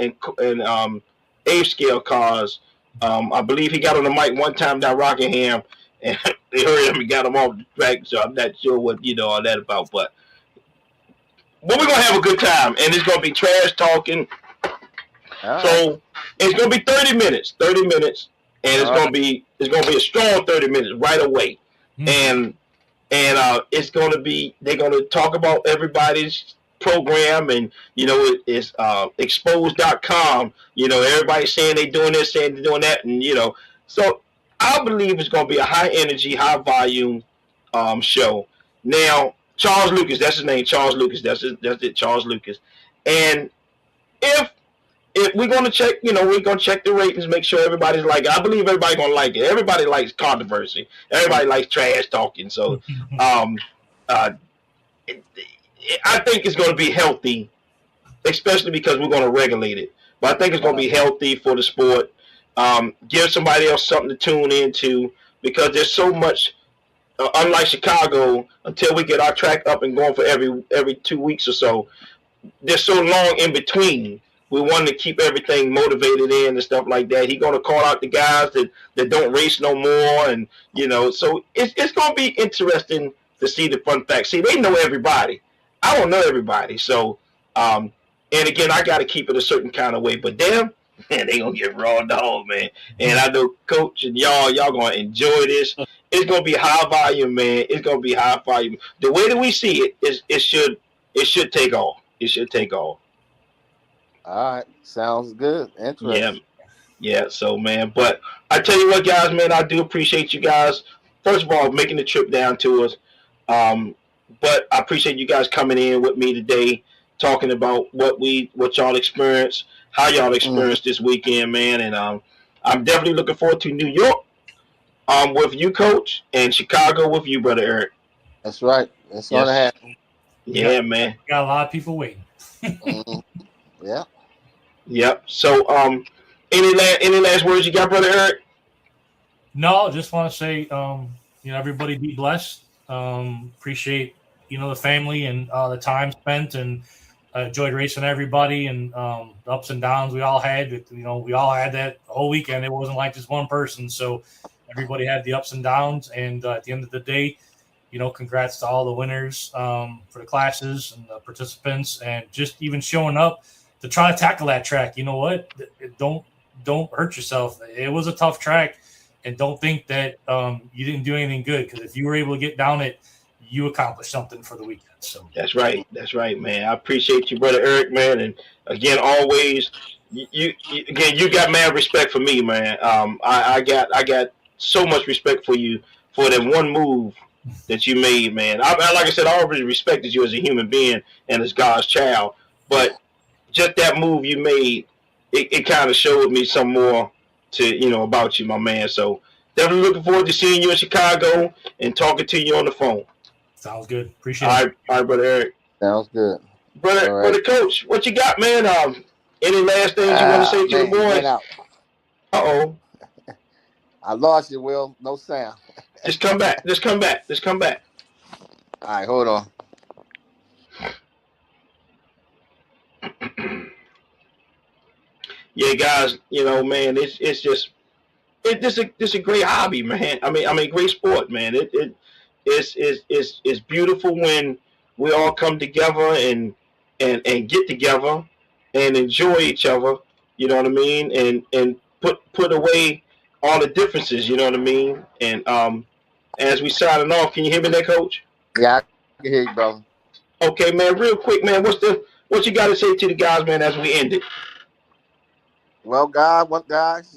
8th scale cars. I believe he got on the mic one time down Rockingham, and they heard him and got him off the track. So I'm not sure what all that about, but we're gonna have a good time, and it's gonna be trash talking. So it's gonna be 30 minutes, and it's gonna be a strong 30 minutes right away, and it's gonna be, they're gonna talk about everybody's program, and it's exposed.com. Everybody's saying they doing this, saying they're doing that, and so I believe it's gonna be a high energy, high volume show. Now, Charles Lucas, that's his name, Charles Lucas. That's it, Charles Lucas. And if we're gonna check, we're gonna check the ratings, make sure everybody's like it. I believe everybody's gonna like it. Everybody likes controversy. Everybody likes trash talking. So, I think it's gonna be healthy, especially because we're gonna regulate it. But I think it's gonna be healthy for the sport. Give somebody else something to tune into, because there's so much. Unlike Chicago, until we get our track up and going for every 2 weeks or so, there's so long in between. We want to keep everything motivated in and stuff like that. He's going to call out the guys that don't race no more, and so it's going to be interesting to see the fun facts. See, they know everybody. I don't know everybody, so and again, I got to keep it a certain kind of way. But damn, man, they gonna get raw dog, man. And I know Coach and y'all gonna enjoy this. It's gonna be high volume, man. It's gonna be high volume. The way that we see it is, it should take off. It should take off. All right, sounds good. Interesting. Yeah. So, man, but I tell you what, guys, man, I do appreciate you guys. First of all, making the trip down to us. But I appreciate you guys coming in with me today, talking about what y'all experienced, how y'all experienced this weekend, man. And I'm definitely looking forward to New York with you, Coach, and Chicago with you, Brother Eric. That's right. That's gonna happen. Yeah, man. Got a lot of people waiting. Yeah. Yep. So, any last words you got, Brother Eric? No, just want to say, everybody be blessed. Appreciate, the family and the time spent, and enjoyed racing everybody, and the ups and downs we all had. We all had that whole weekend. It wasn't like just one person. So everybody had the ups and downs. And at the end of the day, congrats to all the winners for the classes and the participants, and just even showing up to try to tackle that track. You know what? Don't hurt yourself. It was a tough track, and don't think that you didn't do anything good, because if you were able to get down it, you accomplished something for the weekend. So that's right, man. I appreciate you, Brother Eric, man. And again, always you got mad respect for me, man. I got so much respect for you for that one move that you made, man. Like I said, I already respected you as a human being and as God's child, but just that move you made, it kind of showed me some more to about you, my man. So definitely looking forward to seeing you in Chicago and talking to you on the phone. Sounds good. Appreciate it. All right, brother Eric. Sounds good. Brother Coach, what you got, man? Any last things you want to say to the boys? Uh-oh. I lost you, Will. No sound. Just come back. All right, hold on. Yeah, guys, man, it's a great hobby, man. I mean, great sport, man. It's beautiful when we all come together and get together and enjoy each other. You know what I mean? And put away all the differences. You know what I mean? And as we signing off, can you hear me there, Coach? Yeah, I can hear you, brother. Okay, man. Real quick, man. What you got to say to the guys, man, as we end it? Well, guys,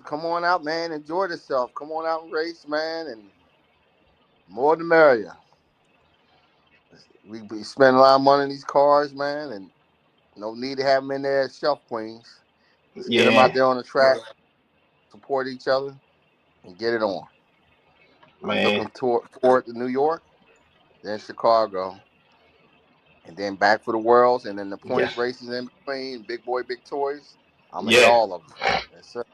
come on out, man. Enjoy yourself. Come on out and race, man, and more the merrier. We spend a lot of money on these cars, man, and no need to have them in there as shelf queens. Let's get them out there on the track, support each other, and get it on. Man. I'm looking forward to New York, then Chicago, and then back for the Worlds, and then the points races in between, big boy, big toys. I'm in all of them. Yes, sir.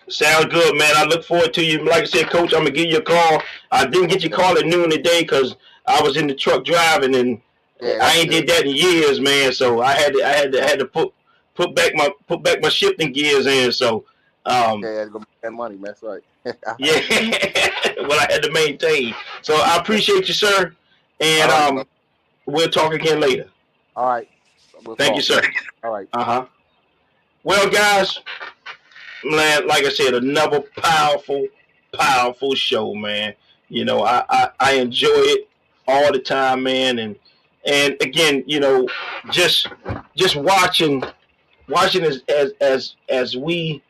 Sounds good, man. I look forward to you. Like I said, Coach, I'm gonna give you a call. I didn't get your call at noon today because I was in the truck driving, and I ain't did that in years, man. So I had to put back my shifting gears in. So I had to go make that money. That's right. Yeah, well, I had to maintain. So I appreciate you, sir, and we'll talk again later. All right. Thank you, sir. All right. Well, guys, man, like I said, another powerful show, man. I enjoy it all the time, man, and again, just watching as we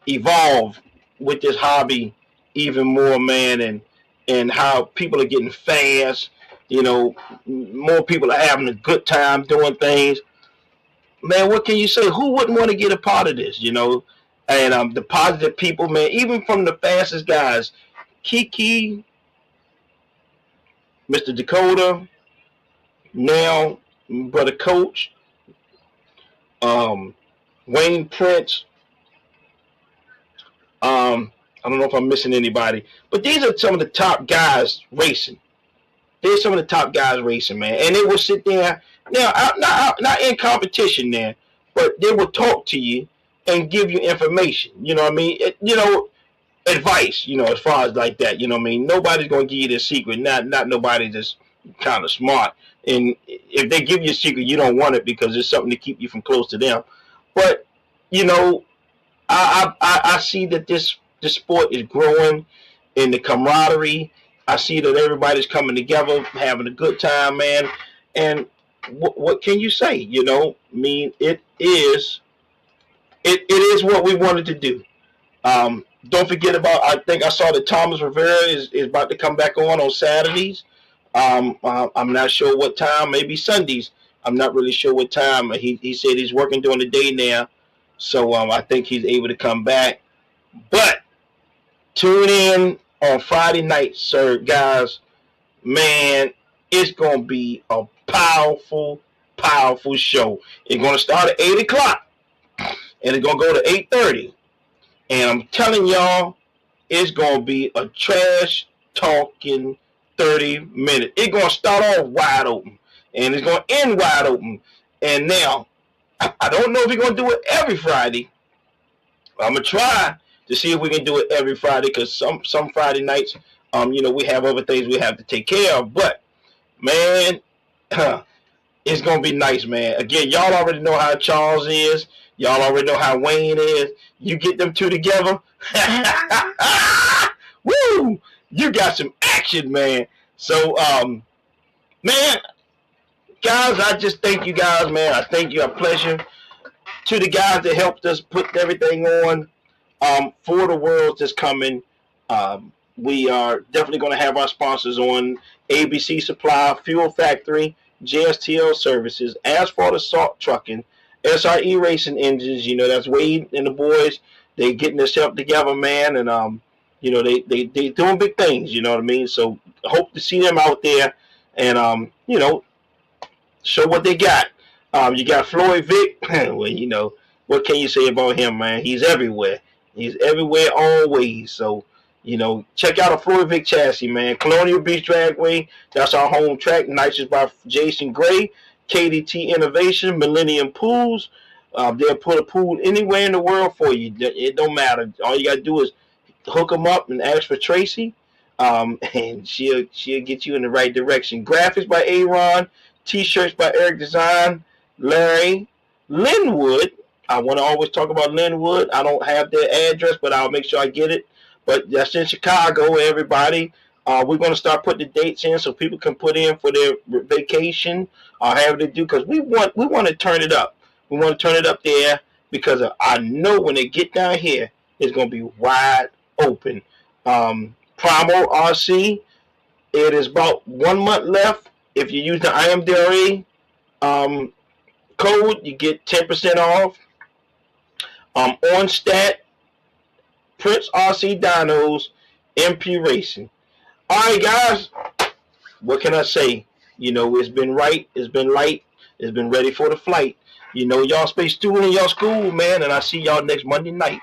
evolve with this hobby even more, man, and how people are getting fast. More people are having a good time doing things. Man, what can you say? Who wouldn't want to get a part of this, And the positive people, man, even from the fastest guys, Kiki, Mr. Dakota, now Brother Coach, Wayne Prince. I don't know if I'm missing anybody, but these are some of the top guys racing. They're some of the top guys racing, man. And they will sit there, now, not in competition there, but they will talk to you and give you information. You know what I mean? Advice, as far as like that. You know what I mean? Nobody's going to give you their secret. Not nobody that's kind of smart. And if they give you a secret, you don't want it because it's something to keep you from close to them. But, I see that this sport is growing in the camaraderie. I see that everybody's coming together, having a good time, man. And what can you say? I mean, it is what we wanted to do. Don't forget about, I think I saw that Thomas Rivera is about to come back on Saturdays. I'm not sure what time, maybe Sundays. I'm not really sure what time. He said he's working during the day now. So I think he's able to come back. But tune in on Friday night, sir, guys. Man, it's going to be a powerful show. It's going to start at 8 o'clock. And it's going to go to 8:30. And I'm telling y'all, it's going to be a trash talking 30 minutes. It's going to start off wide open. And it's going to end wide open. And now, I don't know if we're going to do it every Friday. I'm going to try to see if we can do it every Friday because some Friday nights, we have other things we have to take care of. But, man, it's going to be nice, man. Again, y'all already know how Charles is. Y'all already know how Wayne is. You get them two together. Woo! You got some action, man. So, man, guys, I just thank you guys, man. I thank you. A pleasure to the guys that helped us put everything on for the Worlds that's coming. We are definitely going to have our sponsors on: ABC Supply, Fuel Factory, JSTL Services, Asphalt Assault Trucking, SRE Racing Engines. You know, that's Wade and the boys. They getting themselves together, man, and you know, they doing big things. You know what I mean? So hope to see them out there, and you know, show what they got. You got Floyd Vick. Well, you know, what can you say about him, man? He's everywhere. He's everywhere, always. So, you know, check out a Floyd Vick chassis, man. Colonial Beach Dragway, that's our home track. Nitrous by Jason Gray. KDT Innovation, Millennium Pools. They'll put a pool anywhere in the world for you. It don't matter. All you got to do is hook them up and ask for Tracy, and she'll get you in the right direction. Graphics by Aaron. T-shirts by Eric Design. Larry. Linwood. I want to always talk about Linwood. I don't have their address, but I'll make sure I get it. But that's in Chicago, everybody. We're going to start putting the dates in so people can put in for their vacation or however they do, because we want to turn it up. We want to turn it up there because I know when they get down here, it's going to be wide open. Primal RC, it is about 1 month left. If you use the IMDRA code, you get 10% off. On Stat, Prince RC Dynos, MP Racing. All right, guys, what can I say? You know, it's been right, it's been light, it's been ready for the flight. You know, y'all stay tuned in y'all school, man, and I'll see y'all next Monday night.